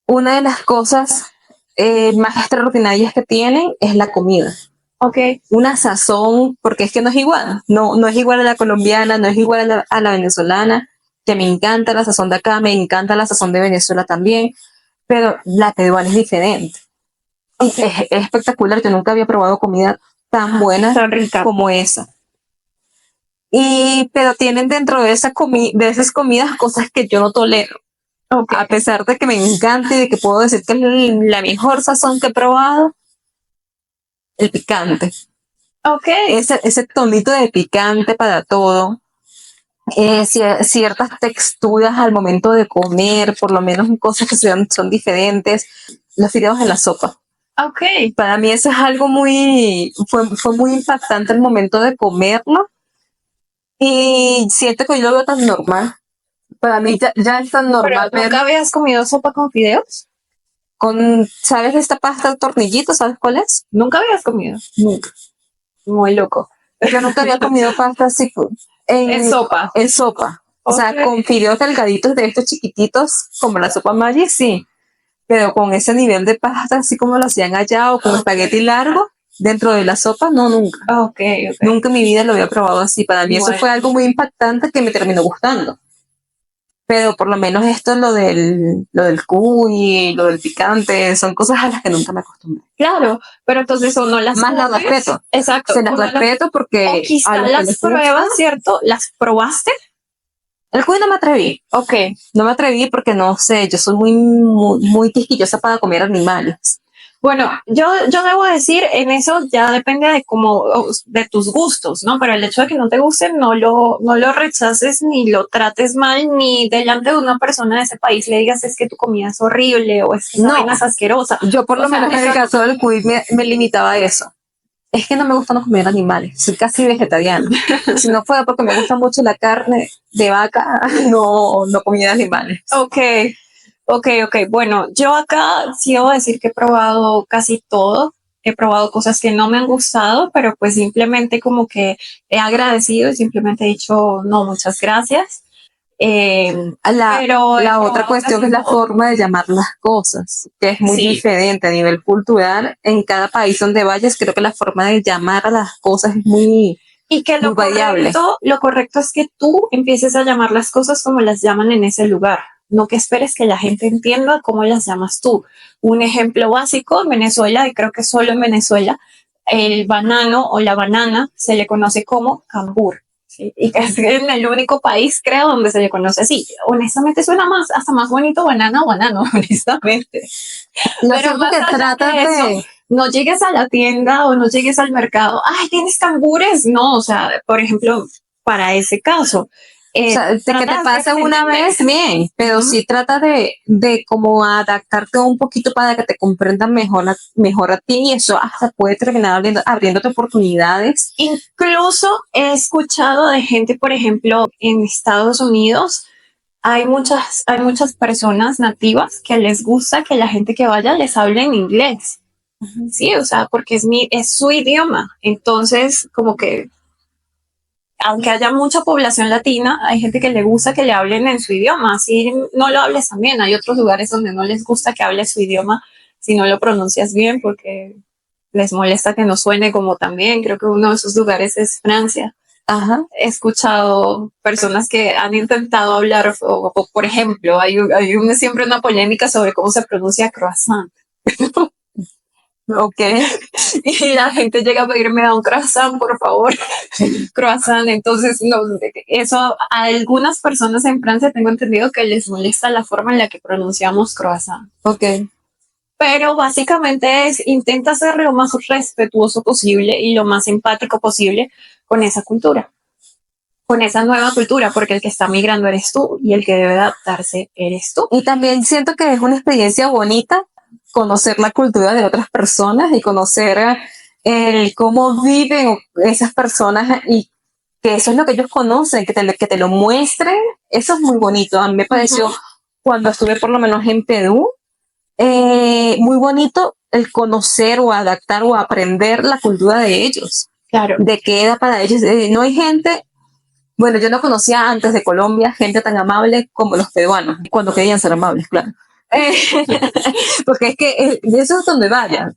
una de las cosas más extraordinarias que tienen es la comida. Okay. Una sazón, porque es que no es igual, no es igual a la colombiana, no es igual a la venezolana, que me encanta la sazón de acá, me encanta la sazón de Venezuela también, pero la peruana es diferente. Es espectacular. Yo nunca había probado comida tan buena Tan rica. como esa. Pero tienen dentro de esas comidas cosas que yo no tolero. Ok. A pesar de que me encanta y de que puedo decir que es la mejor sazón que he probado, el picante. Ok. Ese tonito de picante para todo. Ciertas texturas al momento de comer, por lo menos cosas que son diferentes. Los fideos en la sopa. Ok. Para mí eso es algo fue muy impactante el momento de comerlo. Y siento que yo lo veo tan normal. Para mí ya es tan Pero normal ver ¿nunca habías comido sopa con fideos? ¿sabes esta pasta de tornillito? ¿Sabes cuál es? ¿Nunca habías comido? Nunca. Muy loco. Yo nunca había comido pasta así En sopa. en sopa. O sea, Ok. con fideos delgaditos de estos chiquititos, como la sopa Maggi, sí. Pero con ese nivel de pasta, así como lo hacían allá, o con espagueti largo, dentro de la sopa, no, nunca. Ok. Nunca en mi vida lo había probado así. Para mí eso Bueno. fue algo muy impactante que me terminó gustando. Pero por lo menos esto, lo del cuy, lo del picante, son cosas a las que nunca me acostumbré. Claro, pero entonces o no las Más las comes. respeto. Exacto. Se las respeto porque O quizá a los que las les gusta, pruebas, ¿cierto? ¿Las probaste? el cuy no me atreví. Ok. No me atreví porque no sé, yo soy muy quisquillosa para comer animales. Bueno, yo debo decir, en eso ya depende de de tus gustos, ¿no? Pero el hecho de que no te guste, no lo rechaces ni lo trates mal, ni delante de una persona de ese país le digas es que tu comida es horrible o es que esa No. vaina es asquerosa. Yo por O lo sea, menos en el caso del cuy me limitaba a eso. Es que no me gusta no comer animales, soy casi vegetariana. Si no fuera porque me gusta mucho la carne de vaca, no comía animales. Ok. Bueno, yo acá sí debo decir que he probado casi todo. He probado cosas que no me han gustado, pero pues simplemente como que he agradecido y simplemente he dicho no, muchas gracias. Pero La otra cuestión es la forma de llamar las cosas, que es muy Sí. diferente a nivel cultural. En cada país donde vayas, creo que la forma de llamar a las cosas es muy Y que muy variable. lo correcto es que tú empieces a llamar las cosas como las llaman en ese lugar, no que esperes que la gente entienda cómo las llamas tú. Un ejemplo básico en Venezuela, y creo que solo en Venezuela, el banano o la banana se le conoce como cambur. ¿Sí? Y que es en el único país, creo, donde se le conoce así. Honestamente suena hasta más bonito banana o banano, honestamente. Lo Pero cierto más que allá trata de eso, no llegues a la tienda o no llegues al mercado, ay, ¿tienes cangures? No, o sea, por ejemplo, para ese caso. O sea, que te tratas pasa de una entender. vez, bien, pero Ujú. sí trata de como adaptarte un poquito para que te comprendan mejor a ti, y eso hasta puede terminar abriéndote oportunidades. Incluso he escuchado de gente, por ejemplo, en Estados Unidos, hay muchas personas nativas que les gusta que la gente que vaya les hable en inglés. Sí, o sea, porque es su idioma. Entonces, como que aunque haya mucha población latina, hay gente que le gusta que le hablen en su idioma, así no lo hables también. Hay otros lugares donde no les gusta que hables su idioma si no lo pronuncias bien porque les molesta que no suene como también. Creo que uno de esos lugares es Francia. Ajá. He escuchado personas que han intentado hablar, o por ejemplo, siempre una polémica sobre cómo se pronuncia croissant. Ok. Y la gente llega a pedirme a un croissant, por favor. Croissant. Entonces, no, eso a algunas personas en Francia tengo entendido que les molesta la forma en la que pronunciamos croissant. Ok. Pero básicamente intenta ser lo más respetuoso posible y lo más empático posible con esa cultura, con esa nueva cultura, porque el que está migrando eres tú y el que debe adaptarse eres tú. Y también siento que es una experiencia bonita conocer la cultura de otras personas y conocer cómo viven esas personas, y que eso es lo que ellos conocen, que te lo muestren. Eso es muy bonito. A mí me pareció, cuando estuve por lo menos en Perú, muy bonito el conocer o adaptar o aprender la cultura de ellos. Claro. De qué era para ellos. No hay gente, bueno, yo no conocía antes de Colombia gente tan amable como los peruanos, cuando querían ser amables, claro. Porque es que eso es donde vayas.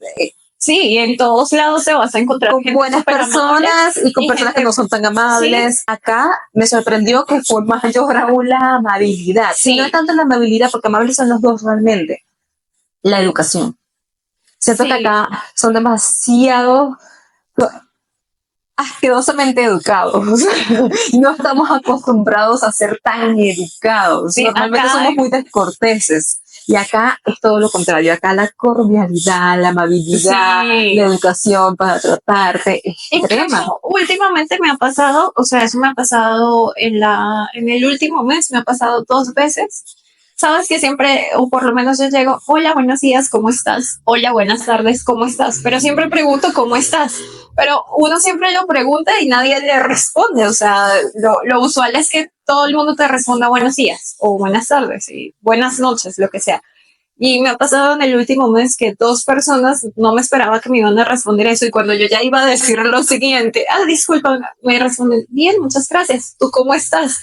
Sí, en todos lados se vas a encontrar con buenas personas y con personas que no son tan amables. Sí. Acá me sorprendió que fue mayor aún la amabilidad. Sí. No es tanto la amabilidad, porque amables son los dos realmente. La educación. Siento que Sí. acá son demasiado asquerosamente educados. No estamos acostumbrados a ser tan educados. Sí, Normalmente acá somos muy descorteses. Y acá es todo lo contrario. Acá la cordialidad, la amabilidad, sí. la educación para tratarte es extrema. Incluso últimamente me ha pasado, o sea, eso me ha pasado en el último mes, me ha pasado 2 veces. Sabes que siempre, o por lo menos yo llego, hola, buenos días, ¿cómo estás? Hola, buenas tardes, ¿cómo estás? Pero siempre pregunto, ¿cómo estás? Pero uno siempre lo pregunta y nadie le responde. O sea, lo usual es que todo el mundo te responda buenos días o buenas tardes y buenas noches, lo que sea. Y me ha pasado en el último mes que 2 personas no me esperaba que me iban a responder eso. Y cuando yo ya iba a decir lo siguiente, disculpa, me responden, bien, muchas gracias. ¿Tú cómo estás?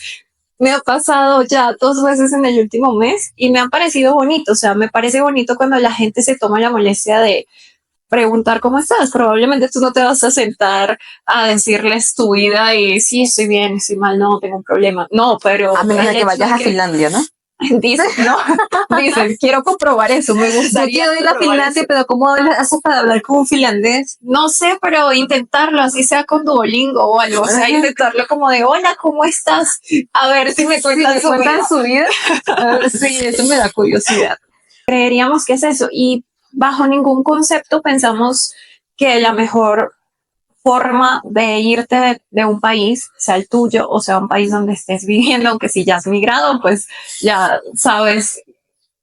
Me ha pasado ya 2 veces en el último mes y me ha parecido bonito. O sea, me parece bonito cuando la gente se toma la molestia de preguntar cómo estás. Probablemente tú no te vas a sentar a decirles tu vida y sí, estoy bien, estoy mal, no, tengo un problema. No, pero A menos de que vayas a Finlandia, ¿no? dicen, no, dicen, quiero comprobar eso, me Yo gustaría quiero ir a comprobar Finlandia, eso. pero ¿cómo haces para hablar con un finlandés? No sé, pero intentarlo, así sea con Duolingo o algo, o sea, Ajá. intentarlo como de, hola, ¿cómo estás? A ver si me cuentan ¿Me su vida. cuentan su vida? Sí, eso me da curiosidad. Creeríamos que es eso y bajo ningún concepto pensamos que la mejor forma de irte de un país, sea el tuyo o sea un país donde estés viviendo, aunque si ya has migrado, pues ya sabes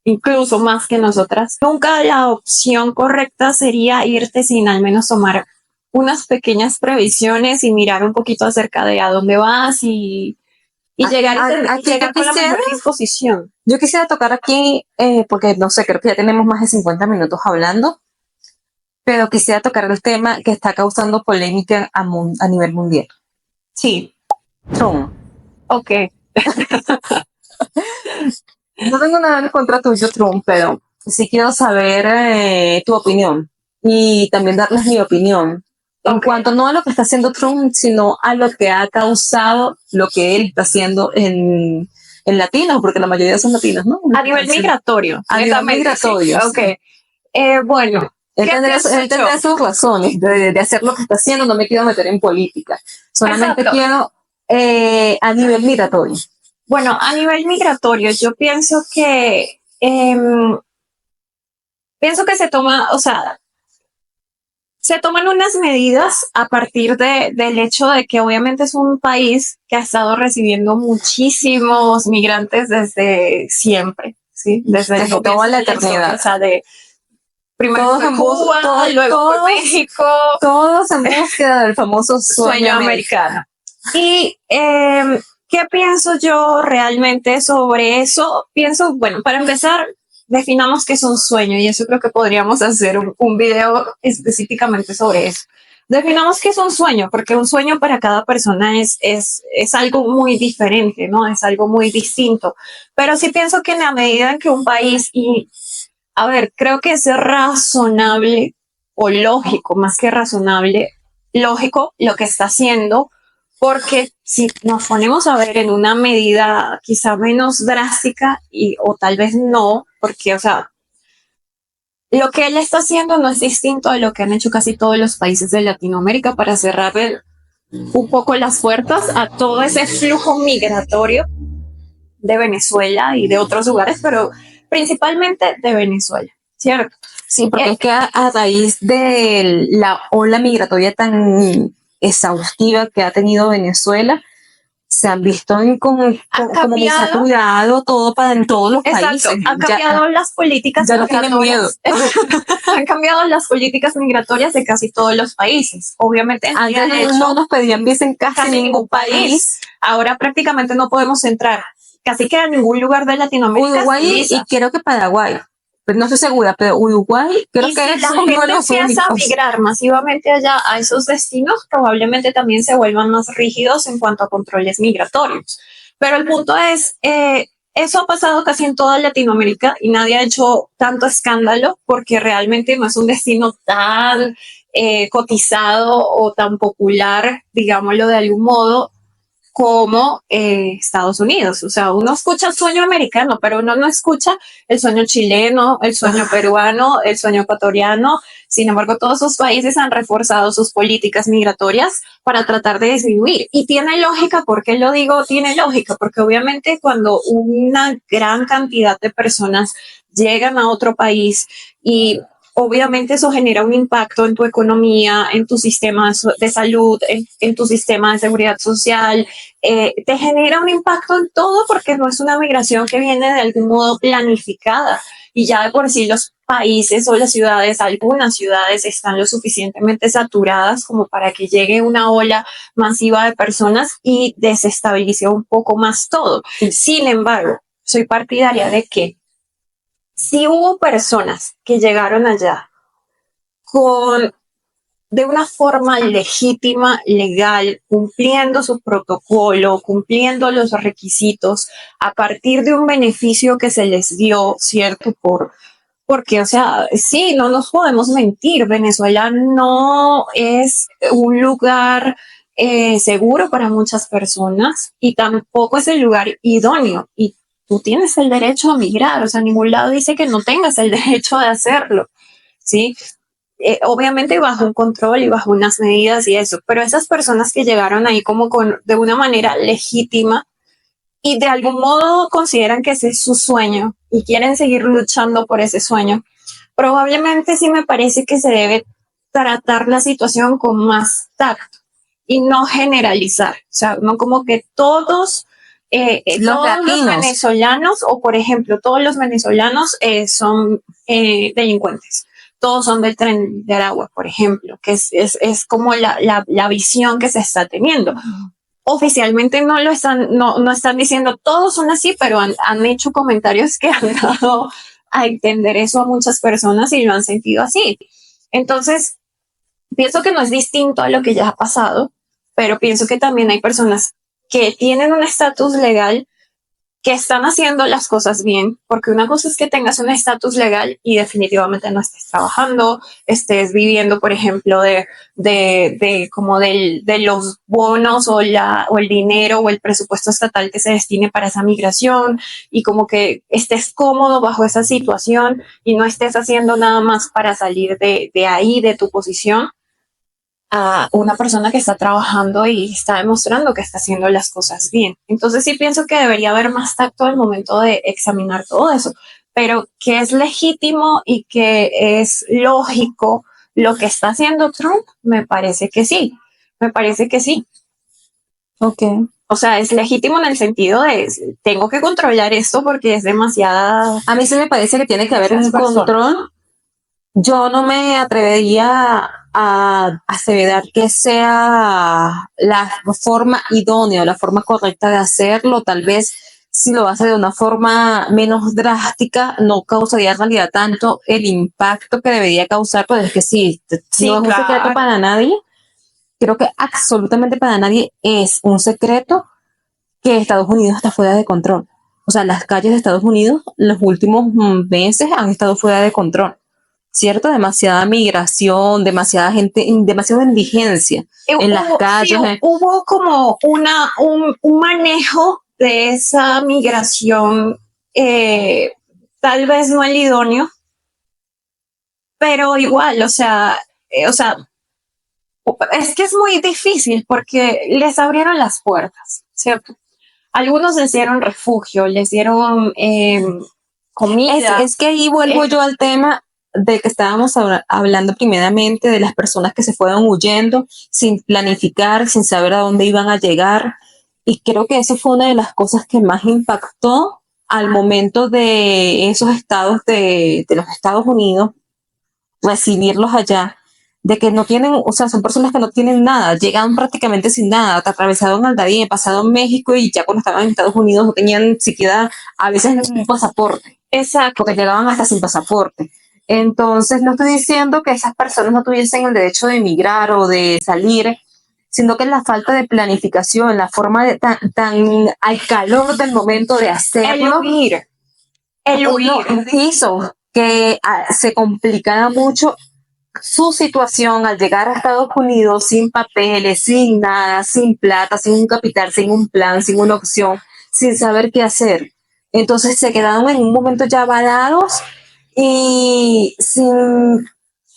incluso más que nosotras. Nunca la opción correcta sería irte sin al menos tomar unas pequeñas previsiones y mirar un poquito acerca de a dónde vas y llegar, Aquí llegar con la mejor disposición. yo quisiera tocar aquí, porque no sé, creo que ya tenemos más de 50 minutos hablando, pero quisiera tocar el tema que está causando polémica a nivel mundial. Sí, Trump. ok. No tengo nada en contra tuyo, Trump, pero sí quiero saber tu opinión y también darles mi opinión en Ok. cuanto no a lo que está haciendo Trump, sino a lo que ha causado lo que él está haciendo en latinos, porque la mayoría son latinos, ¿no? A nivel migratorio. A nivel netamente, migratorio, ¿sí? Ok. Bueno, Él ¿qué pienso tendrá yo? sus razones de hacer lo que está haciendo, no me quiero meter en política, solamente Exacto. quiero a nivel migratorio. Bueno, a nivel migratorio, yo pienso que se toma, o sea, se toman unas medidas a partir del hecho de que obviamente es un país que ha estado recibiendo muchísimos migrantes desde siempre, ¿sí? Desde toda la eternidad. O sea, de primero Todos fue en Cuba, luego fue México, todos en búsqueda del famoso sueño americano. Y ¿qué pienso yo realmente sobre eso? Pienso, bueno, para empezar, definamos qué es un sueño y eso creo que podríamos hacer un video específicamente sobre eso. Definamos qué es un sueño, porque un sueño para cada persona es algo muy diferente, ¿no? Es algo muy distinto. Pero sí pienso que en la medida en que un país, y a ver, creo que es razonable o lógico, más que razonable, lógico lo que está haciendo, porque si nos ponemos a ver en una medida quizá menos drástica o tal vez no, porque, o sea, lo que él está haciendo no es distinto a lo que han hecho casi todos los países de Latinoamérica para cerrar un poco las puertas a todo ese flujo migratorio de Venezuela y de otros lugares, pero principalmente de Venezuela, ¿cierto? Sí, porque es que a raíz de la ola migratoria tan exhaustiva que ha tenido Venezuela, se han visto como muy saturado todo en todos los países. Han cambiado las políticas ya no tienen miedo. Han cambiado las políticas migratorias de casi todos los países. Obviamente antes no nos pedían visa en casi ningún país. Ahora prácticamente no podemos entrar casi que a ningún lugar de Latinoamérica. Uruguay y creo que Paraguay. Pero no estoy segura, pero Uruguay creo que es uno de los únicos. Empieza a migrar masivamente allá a esos destinos, probablemente también se vuelvan más rígidos en cuanto a controles migratorios. Pero el punto es, eso ha pasado casi en toda Latinoamérica y nadie ha hecho tanto escándalo porque realmente no es un destino tan cotizado o tan popular, digámoslo de algún modo, como Estados Unidos. O sea, uno escucha el sueño americano, pero uno no escucha el sueño chileno, el sueño peruano, el sueño ecuatoriano. Sin embargo, todos esos países han reforzado sus políticas migratorias para tratar de disminuir. Y tiene lógica. ¿Por qué lo digo? Tiene lógica, porque obviamente cuando una gran cantidad de personas llegan a otro país y obviamente eso genera un impacto en tu economía, en tu sistema de salud, en tu sistema de seguridad social, te genera un impacto en todo porque no es una migración que viene de algún modo planificada. Y ya de por sí los países o las ciudades, algunas ciudades están lo suficientemente saturadas como para que llegue una ola masiva de personas y desestabilice un poco más todo. Sin embargo, soy partidaria de que si hubo personas que llegaron allá con de una forma legítima, legal, cumpliendo su protocolo, cumpliendo los requisitos, a partir de un beneficio que se les dio, ¿cierto? Porque, o sea, sí, no nos podemos mentir, Venezuela no es un lugar seguro para muchas personas y tampoco es el lugar idóneo. Y tú tienes el derecho a migrar, o sea, ningún lado dice que no tengas el derecho de hacerlo, ¿sí? Obviamente bajo un control y bajo unas medidas y eso, pero esas personas que llegaron ahí como de una manera legítima y de algún modo consideran que ese es su sueño y quieren seguir luchando por ese sueño, probablemente sí me parece que se debe tratar la situación con más tacto y no generalizar, o sea, no como que todos los venezolanos, o por ejemplo, todos los venezolanos son delincuentes. Todos son del Tren de Aragua, por ejemplo, que es como la visión que se está teniendo. Oficialmente no están diciendo todos son así, pero han hecho comentarios que han dado a entender eso a muchas personas y lo han sentido así. Entonces, pienso que no es distinto a lo que ya ha pasado, pero pienso que también hay personas que tienen un estatus legal que están haciendo las cosas bien, porque una cosa es que tengas un estatus legal y definitivamente no estés trabajando, estés viviendo, por ejemplo, de los bonos o el dinero o el presupuesto estatal que se destine para esa migración y como que estés cómodo bajo esa situación y no estés haciendo nada más para salir de ahí, de tu posición, a una persona que está trabajando y está demostrando que está haciendo las cosas bien. Entonces sí pienso que debería haber más tacto al momento de examinar todo eso, pero que es legítimo y que es lógico lo que está haciendo Trump, me parece que sí, me parece que sí. Ok. O sea, es legítimo en el sentido de tengo que controlar esto porque es demasiada... A mí sí me parece que tiene que haber un control. Yo no me atrevería a aseverar que sea la forma idónea o la forma correcta de hacerlo. Tal vez si lo hace de una forma menos drástica, no causaría en realidad tanto el impacto que debería causar, pero es que sí, Sí, no es un claro. secreto para nadie. Creo que absolutamente para nadie es un secreto que Estados Unidos está fuera de control. O sea, las calles de Estados Unidos los últimos meses han estado fuera de control. ¿Cierto? Demasiada migración, demasiada gente, demasiada indigencia en las calles. Sí, hubo como un manejo de esa migración, tal vez no el idóneo, pero igual, o sea, es que es muy difícil porque les abrieron las puertas, ¿cierto? Algunos les dieron refugio, les dieron comida. Es que ahí vuelvo yo al tema de que estábamos hablando primeramente de las personas que se fueron huyendo sin planificar, sin saber a dónde iban a llegar. Y creo que eso fue una de las cosas que más impactó al momento de esos estados de los Estados Unidos, recibirlos allá, de que no tienen, o sea, son personas que no tienen nada, llegan prácticamente sin nada, atravesaron al Darién, pasaron México y ya cuando estaban en Estados Unidos no tenían siquiera a veces un pasaporte. Exacto. Porque llegaban hasta sin pasaporte. Entonces, no estoy diciendo que esas personas no tuviesen el derecho de emigrar o de salir, sino que la falta de planificación, la forma de tan al calor del momento de hacerlo, el huir hizo que se complicara mucho su situación al llegar a Estados Unidos sin papeles, sin nada, sin plata, sin un capital, sin un plan, sin una opción, sin saber qué hacer. Entonces se quedaron en un momento ya varados y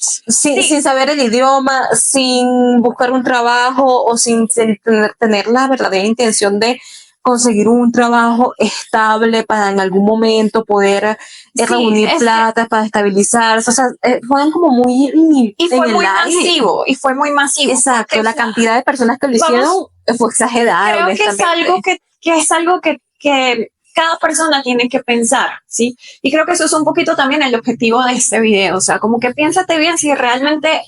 Sí, sin saber el idioma, sin buscar un trabajo o sin tener la verdadera intención de conseguir un trabajo estable para en algún momento poder sí, reunir plata para estabilizarse. O sea, fueron como muy y en fue el muy aire. masivo, y fue muy masivo. Exacto, Porque la cantidad de personas que lo vamos, hicieron fue exagerada, creo que es honestamente. algo que es algo que cada persona tiene que pensar, ¿sí? Y creo que eso es un poquito también el objetivo de este video, o sea, como que piénsate bien si realmente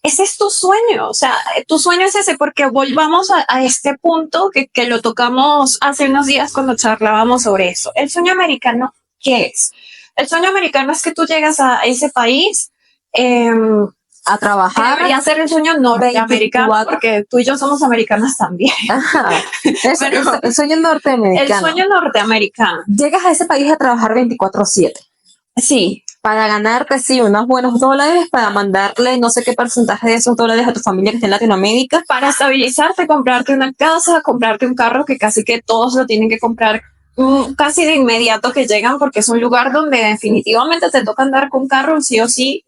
ese es tu sueño, o sea, tu sueño es ese, porque volvamos a este punto que lo tocamos hace unos días cuando charlábamos sobre eso. El sueño americano, ¿qué es? El sueño americano es que tú llegas a ese país, A trabajar. debería ser el sueño norteamericano, 24. porque tú y yo somos americanas también. Ajá. Pero El sueño el norteamericano. sueño norteamericano, Llegas a ese país a trabajar 24/7 sí, para ganarte, sí, unos buenos dólares, para mandarle no sé qué porcentaje de esos dólares a tu familia que está en Latinoamérica. para estabilizarte, comprarte una casa, comprarte un carro, que casi que todos lo tienen que comprar casi de inmediato que llegan, porque es un lugar donde definitivamente te toca andar con carro sí o sí,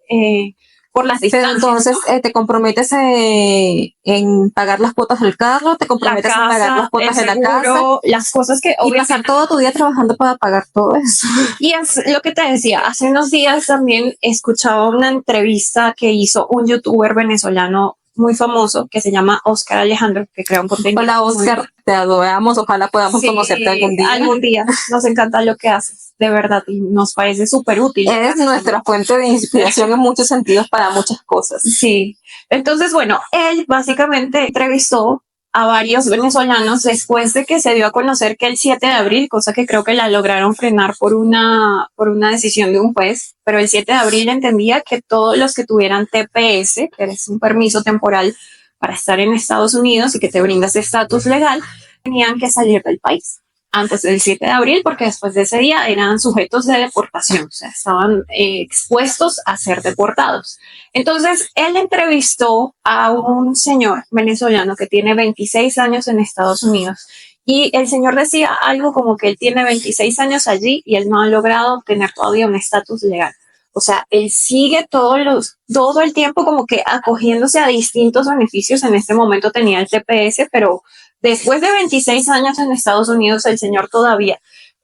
por las Pero distancias. entonces ¿no? te comprometes en pagar las cuotas del carro, te La comprometes en pagar las casa, el cuotas de la casa seguro, las cosas que y obviamente. pasar todo tu día trabajando para pagar todo eso. Y es lo que te decía, hace unos días también escuchaba una entrevista que hizo un youtuber venezolano muy famoso que se llama Oscar Alejandro, que crea un contenido. Hola Oscar, te adoramos, ojalá podamos Sí, conocerte algún día. algún día. Nos encanta lo que haces, de verdad, y nos parece súper útil. Eres nuestra fuente de inspiración en muchos sentidos para muchas cosas. Sí. Entonces, bueno, él básicamente entrevistó a varios venezolanos después de que se dio a conocer que el 7 de abril, cosa que creo que la lograron frenar por una decisión de un juez, pero el 7 de abril entendía que todos los que tuvieran TPS, que es un permiso temporal para estar en Estados Unidos y que te brinda ese estatus legal, tenían que salir del país antes del 7 de abril, porque después de ese día eran sujetos de deportación, o sea, estaban expuestos a ser deportados. Entonces, él entrevistó a un señor venezolano que tiene 26 años en Estados Unidos, y el señor decía algo como que él tiene 26 años allí y él no ha logrado obtener todavía un estatus legal. O sea, él sigue todo el tiempo como que acogiéndose a distintos beneficios. En este momento tenía el TPS, pero después de 26 años en Estados Unidos, el señor todavía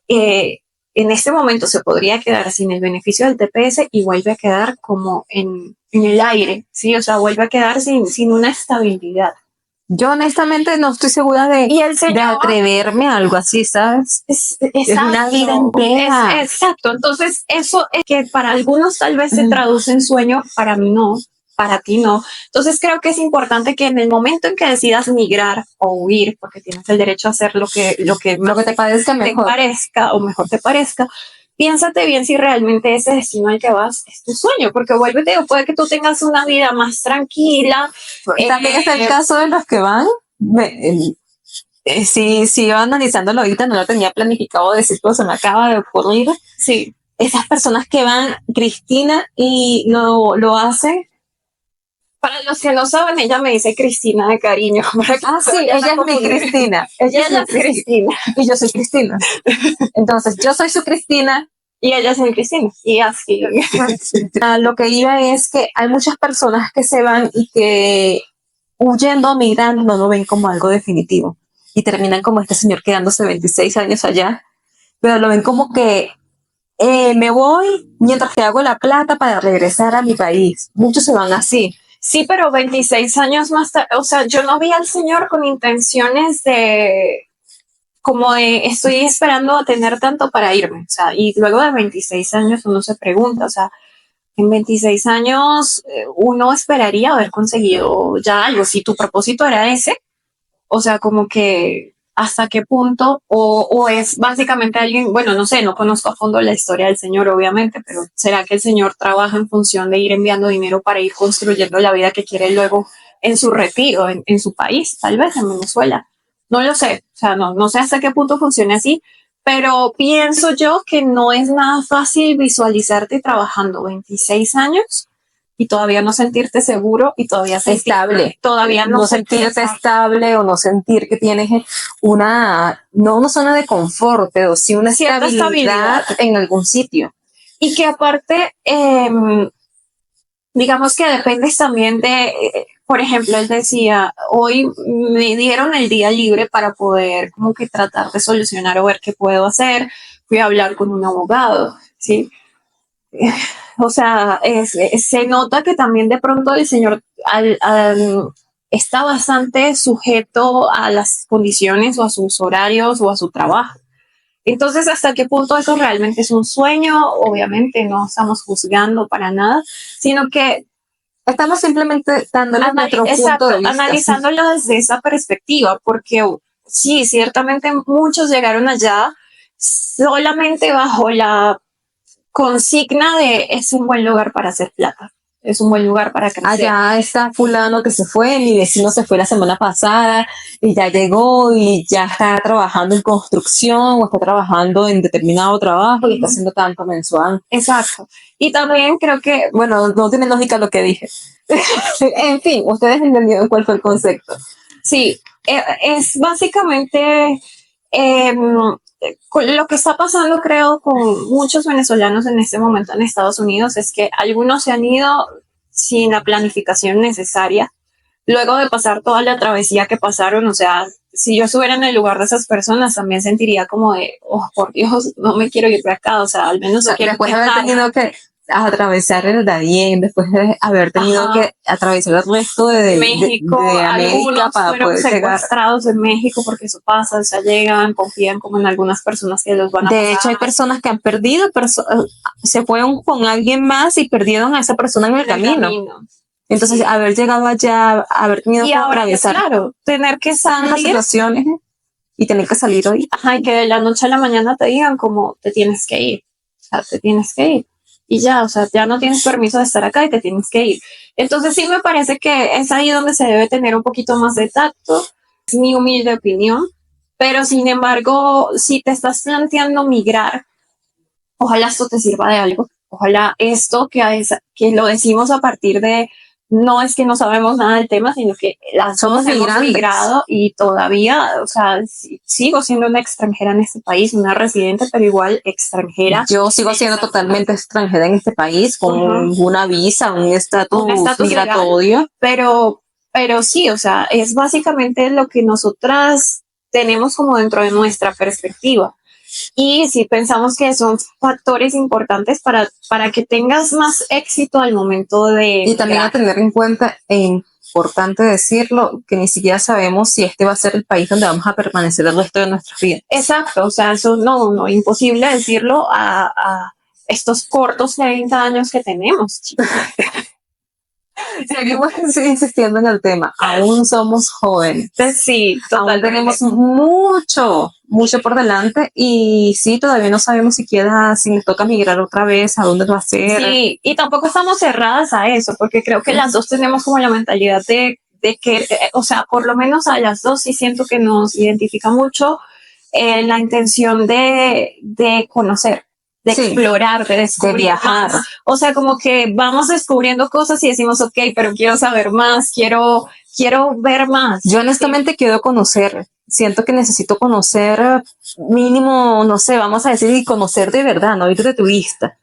en este momento se podría quedar sin el beneficio del TPS y vuelve a quedar como en el aire, ¿sí? O sea, vuelve a quedar sin una estabilidad. Yo honestamente no estoy segura de atreverme a algo así, ¿sabes? Es una vida entera. Exacto. Entonces, eso es que para algunos tal vez se traduce en sueño, para mí no, para ti no. Entonces, creo que es importante que en el momento en que decidas migrar o huir, porque tienes el derecho a hacer lo que te parezca mejor. o mejor te parezca, piénsate bien si realmente ese destino al que vas es tu sueño, porque vuélvete, puede que tú tengas una vida más tranquila. También es el caso de los que van. Sí, yo analizándolo ahorita, no lo tenía planificado decir, pero se me acaba de ocurrir. Sí. Esas personas que van, Cristina, y lo hacen. Para los que no saben, ella me dice Cristina de cariño. Sí, ella es mi Cristina. Ella es Cristina. Y yo soy Cristina. Entonces, yo soy su Cristina. Y ella es mi Cristina. Y así. Lo que iba es que hay muchas personas que se van y que huyendo, migrando, no lo ven como algo definitivo. Y terminan como este señor quedándose 26 años allá. Pero lo ven como que me voy mientras que hago la plata para regresar a mi país. Muchos se van así. Sí, pero 26 años más tarde, o sea, yo no vi al señor con intenciones de estoy esperando a tener tanto para irme, o sea, y luego de 26 años uno se pregunta, o sea, en 26 años uno esperaría haber conseguido ya algo, si tu propósito era ese, o sea, como que hasta qué punto, o es básicamente alguien, bueno, no sé, no conozco a fondo la historia del señor, obviamente, pero ¿será que el señor trabaja en función de ir enviando dinero para ir construyendo la vida que quiere luego en su retiro, en su país, tal vez en Venezuela? No lo sé, o sea, no sé hasta qué punto funciona así, pero pienso yo que no es nada fácil visualizarte trabajando 26 años y todavía no sentirte seguro y todavía Estable. todavía no sentirte estable o no sentir que tienes no una zona de confort, pero sí una cierta estabilidad en algún sitio. Y que aparte, digamos que dependes también de, por ejemplo, él decía, hoy me dieron el día libre para poder como que tratar de solucionar o ver qué puedo hacer. Fui a hablar con un abogado, ¿sí? O sea, se nota que también de pronto el señor está bastante sujeto a las condiciones o a sus horarios o a su trabajo. Entonces, ¿hasta qué punto eso realmente es un sueño? Obviamente no estamos juzgando para nada, sino que estamos simplemente dándole nuestro punto de vista. Analizándolo desde esa perspectiva, porque sí, ciertamente muchos llegaron allá solamente bajo la consigna de es un buen lugar para hacer plata. Es un buen lugar para crecer. Allá está fulano que se fue, mi vecino se fue la semana pasada y ya llegó y ya está trabajando en construcción o está trabajando en determinado trabajo y está haciendo tanto mensual. Exacto. Y también creo que, bueno, no tiene lógica lo que dije. En fin, ustedes entendieron cuál fue el concepto. Sí, es básicamente lo que está pasando, creo, con muchos venezolanos en este momento en Estados Unidos es que algunos se han ido sin la planificación necesaria. Luego de pasar toda la travesía que pasaron, o sea, si yo estuviera en el lugar de esas personas, también sentiría como de, oh, por Dios, no me quiero ir de acá, o sea, al menos no quiero. Después de haber tenido que atravesar el Darién, después de haber tenido que atravesar el resto de México, de América para fueron poder llegar. Secuestrados en México porque eso pasa, o sea, llegan, confían como en algunas personas que los van a De pasar. hecho, hay personas que han perdido, se fueron con alguien más y perdieron a esa persona en el camino. Entonces, sí, haber llegado allá, haber tenido que atravesar, claro, tener que salir las situaciones y tener que salir hoy. Ajá, y que de la noche a la mañana te digan como te tienes que ir, o sea, te tienes que ir. Y ya, o sea, ya no tienes permiso de estar acá y te tienes que ir. Entonces sí me parece que es ahí donde se debe tener un poquito más de tacto, es mi humilde opinión, pero sin embargo, si te estás planteando migrar, ojalá esto te sirva de algo, ojalá esto que lo decimos a partir de, no es que no sabemos nada del tema, sino que las somos dos hemos migrado y todavía, o sea, sigo siendo una extranjera en este país, una residente, pero igual extranjera. Yo sigo siendo totalmente extranjera en este país, con una visa, un estatus migratorio. Legal, pero sí, o sea, es básicamente lo que nosotras tenemos como dentro de nuestra perspectiva. Y si pensamos que son factores importantes para que tengas más éxito al momento de... Y también a tener en cuenta, e importante decirlo, que ni siquiera sabemos si este va a ser el país donde vamos a permanecer el resto de nuestras vidas. Exacto, o sea, eso no, imposible decirlo a estos cortos 30 años que tenemos, chicos. Seguimos insistiendo en el tema, aún somos jóvenes. Sí, aún tenemos mucho por delante y sí, todavía no sabemos siquiera si nos toca migrar otra vez, a dónde va a ser. Sí, y tampoco estamos cerradas a eso, porque creo que las dos tenemos como la mentalidad de que, o sea, por lo menos a las dos sí siento que nos identifica mucho la intención de conocer, de explorar, de descubrir, de viajar. O sea, como que vamos descubriendo cosas y decimos, ok, pero quiero saber más, quiero ver más. Yo honestamente quiero conocer, siento que necesito conocer mínimo, no sé, vamos a decir, y conocer de verdad, no ir de turista.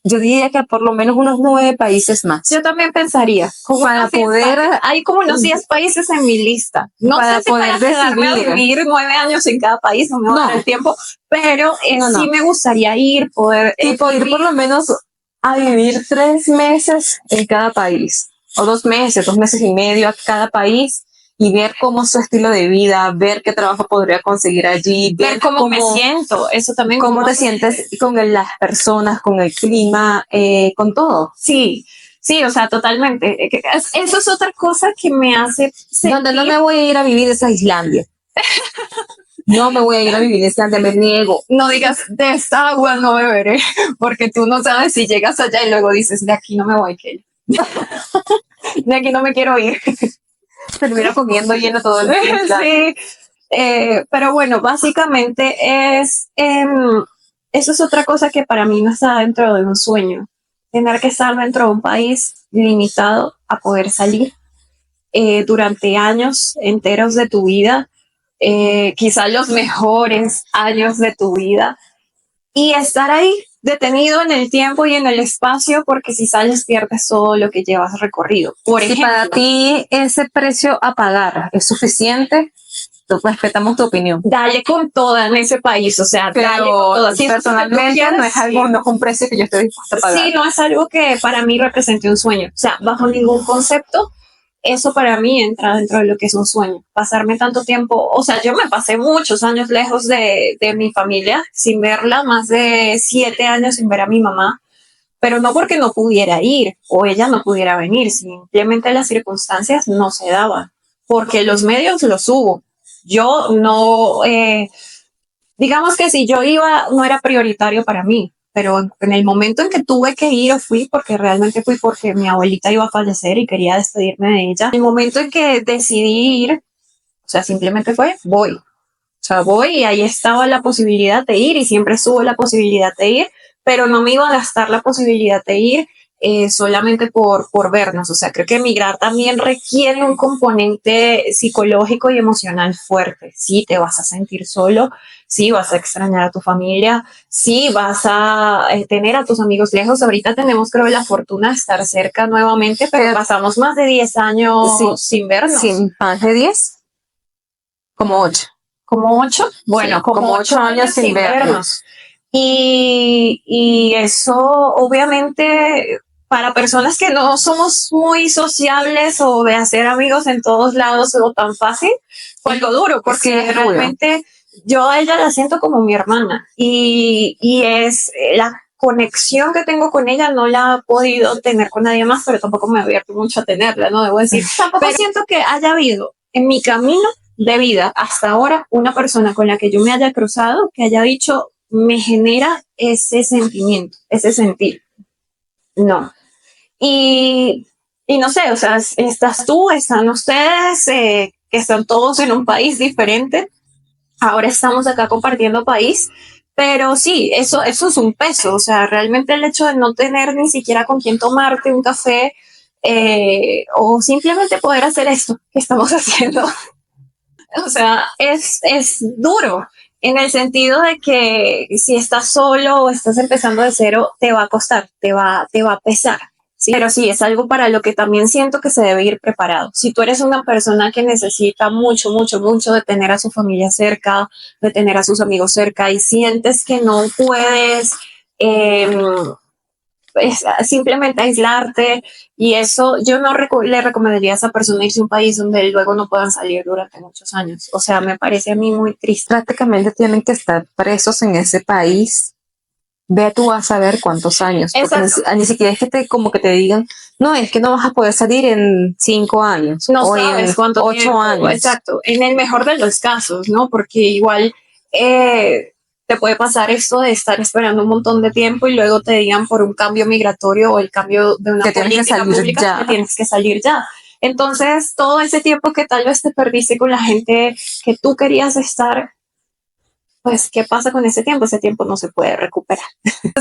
Yo diría que por lo menos unos 9 países más. Yo también pensaría. Para poder... Hay como unos 10 países en mi lista. No para sé si poder quedarme a vivir 9 años en cada país, no me va a dar el tiempo, pero sí me gustaría ir, poder... tipo, ir por lo menos a vivir 3 meses en cada país. O 2 meses, 2 meses y medio a cada país. Y ver cómo es su estilo de vida, ver qué trabajo podría conseguir allí, ver cómo me siento, eso también. Cómo te sientes con las personas, con el clima, con todo. Sí, o sea, totalmente. Eso es otra cosa que me hace sentir... Donde no me voy a ir a vivir es a Islandia. No me voy a ir a vivir a Islandia, me niego. No digas, de esta agua no beberé, porque tú no sabes si llegas allá y luego dices, de aquí no me voy, Kelly. De aquí no me quiero ir. Termina comiendo lleno todo el día. Sí, pero bueno, básicamente eso es otra cosa que para mí no está dentro de un sueño. tener que estar dentro de un país limitado a poder salir durante años enteros de tu vida, quizás los mejores años de tu vida, y estar ahí detenido en el tiempo y en el espacio, porque si sales pierdes todo lo que llevas recorrido. Por Si ejemplo, para ti ese precio a pagar es suficiente, respetamos tu opinión. dale con toda en ese país, o sea, dale con Pero toda. Si personalmente no es algo, no es un precio que yo estoy dispuesta a pagar. Sí, no es algo que para mí represente un sueño. O sea, bajo ningún concepto, eso para mí entra dentro de lo que es un sueño. Pasarme tanto tiempo, o sea, yo me pasé muchos años lejos de mi familia, sin verla, más de 7 años sin ver a mi mamá, pero no porque no pudiera ir o ella no pudiera venir, simplemente las circunstancias no se daban, porque los medios los hubo. Yo no, digamos que si yo iba, no era prioritario para mí, pero en el momento en que tuve que ir o fui, porque realmente fui porque mi abuelita iba a fallecer y quería despedirme de ella, el momento en que decidí ir, o sea, simplemente fue, voy. O sea, voy y ahí estaba la posibilidad de ir y siempre estuvo la posibilidad de ir, pero no me iba a gastar la posibilidad de ir solamente por vernos. O sea, creo que emigrar también requiere un componente psicológico y emocional fuerte. Sí, te vas a sentir solo, sí, vas a extrañar a tu familia, sí, vas a tener a tus amigos lejos. Ahorita tenemos, creo, la fortuna de estar cerca nuevamente, pero pasamos más de 10 años sin vernos. Sin más de 10, como 8. ¿Como 8? Bueno, Sí, como 8 años sin vernos. Y eso, obviamente, para personas que no somos muy sociables o de hacer amigos en todos lados o tan fácil, fue algo duro, porque Sí, realmente yo a ella la siento como mi hermana y es la conexión que tengo con ella no la he podido tener con nadie más, pero tampoco me he abierto mucho a tenerla, no debo decir. Tampoco siento que haya habido en mi camino de vida hasta ahora una persona con la que yo me haya cruzado que haya dicho me genera ese sentimiento, ese sentir. No. Y no sé, o sea, estás tú, están ustedes, que están todos en un país diferente. Ahora estamos acá compartiendo país, pero sí, eso es un peso. O sea, realmente el hecho de no tener ni siquiera con quién tomarte un café o simplemente poder hacer esto que estamos haciendo. O sea, es duro en el sentido de que si estás solo o estás empezando de cero, te va a costar, te va a pesar. ¿Sí? Pero sí, es algo para lo que también siento que se debe ir preparado. Si tú eres una persona que necesita mucho, mucho, mucho de tener a su familia cerca, de tener a sus amigos cerca y sientes que no puedes simplemente aislarte y eso, yo no le recomendaría a esa persona irse a un país donde luego no puedan salir durante muchos años. O sea, me parece a mí muy triste. Prácticamente tienen que estar presos en ese país. Ve tú a saber cuántos años. Ni siquiera es que como que te digan, no, es que no vas a poder salir en 5 años. No o sabes en cuánto 8 tiempo. años. Exacto. En el mejor de los casos, ¿no? Porque igual te puede pasar esto de estar esperando un montón de tiempo y luego te digan por un cambio migratorio o el cambio de una política pública que tienes que salir ya. Entonces, todo ese tiempo que tal vez te perdiste con la gente que tú querías estar, pues, ¿qué pasa con ese tiempo? Ese tiempo no se puede recuperar.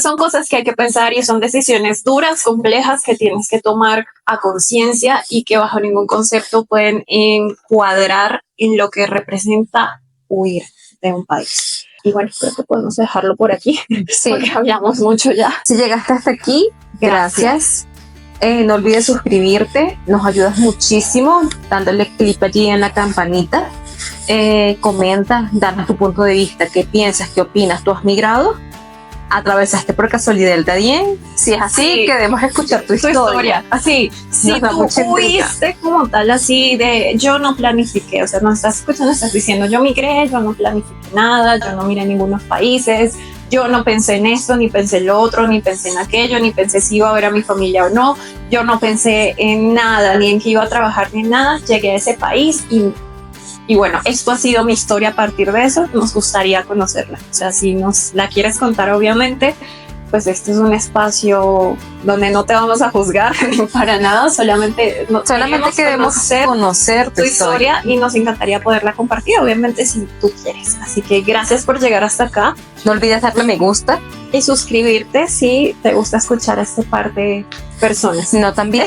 Son cosas que hay que pensar y son decisiones duras, complejas, que tienes que tomar a conciencia y que bajo ningún concepto pueden encuadrar en lo que representa huir de un país. Y bueno, creo que podemos dejarlo por aquí, sí, porque hablamos mucho ya. Si llegaste hasta aquí, gracias. No olvides suscribirte, nos ayudas muchísimo dándole clic allí en la campanita. Comenta, danos tu punto de vista, qué piensas, qué opinas. ¿Tú has migrado? ¿Atravesaste por casualidad el Darién? Si es así, queremos escuchar tu historia. Así, si tú fuiste como tal así de yo no planifiqué, o sea, no estás escuchando, estás diciendo yo migré, yo no planifiqué nada, yo no miré en ningunos países, yo no pensé en esto, ni pensé en lo otro, ni pensé en aquello, ni pensé si iba a ver a mi familia o no, yo no pensé en nada, ni en que iba a trabajar, ni en nada, llegué a ese país y bueno, esto ha sido mi historia a partir de eso, nos gustaría conocerla. O sea, si nos la quieres contar, obviamente, pues este es un espacio donde no te vamos a juzgar para nada, solamente queremos conocer tu historia y nos encantaría poderla compartir, obviamente, si tú quieres. Así que gracias por llegar hasta acá. No olvides darle me gusta Y suscribirte si te gusta escuchar a este par de personas. Sino también,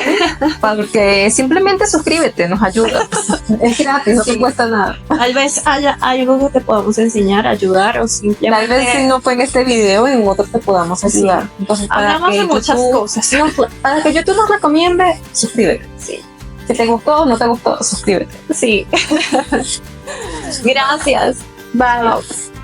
porque simplemente suscríbete, nos ayuda. Es gratis, no te Sí. cuesta nada. Tal vez haya algo que te podamos enseñar, ayudar o simplemente... Tal vez si no fue en este video, en otro te podamos ayudar. Entonces, Hablamos de muchas cosas. Para que YouTube nos recomiende, suscríbete. Sí. Si te gustó o no te gustó, suscríbete. Sí. Gracias. Bye.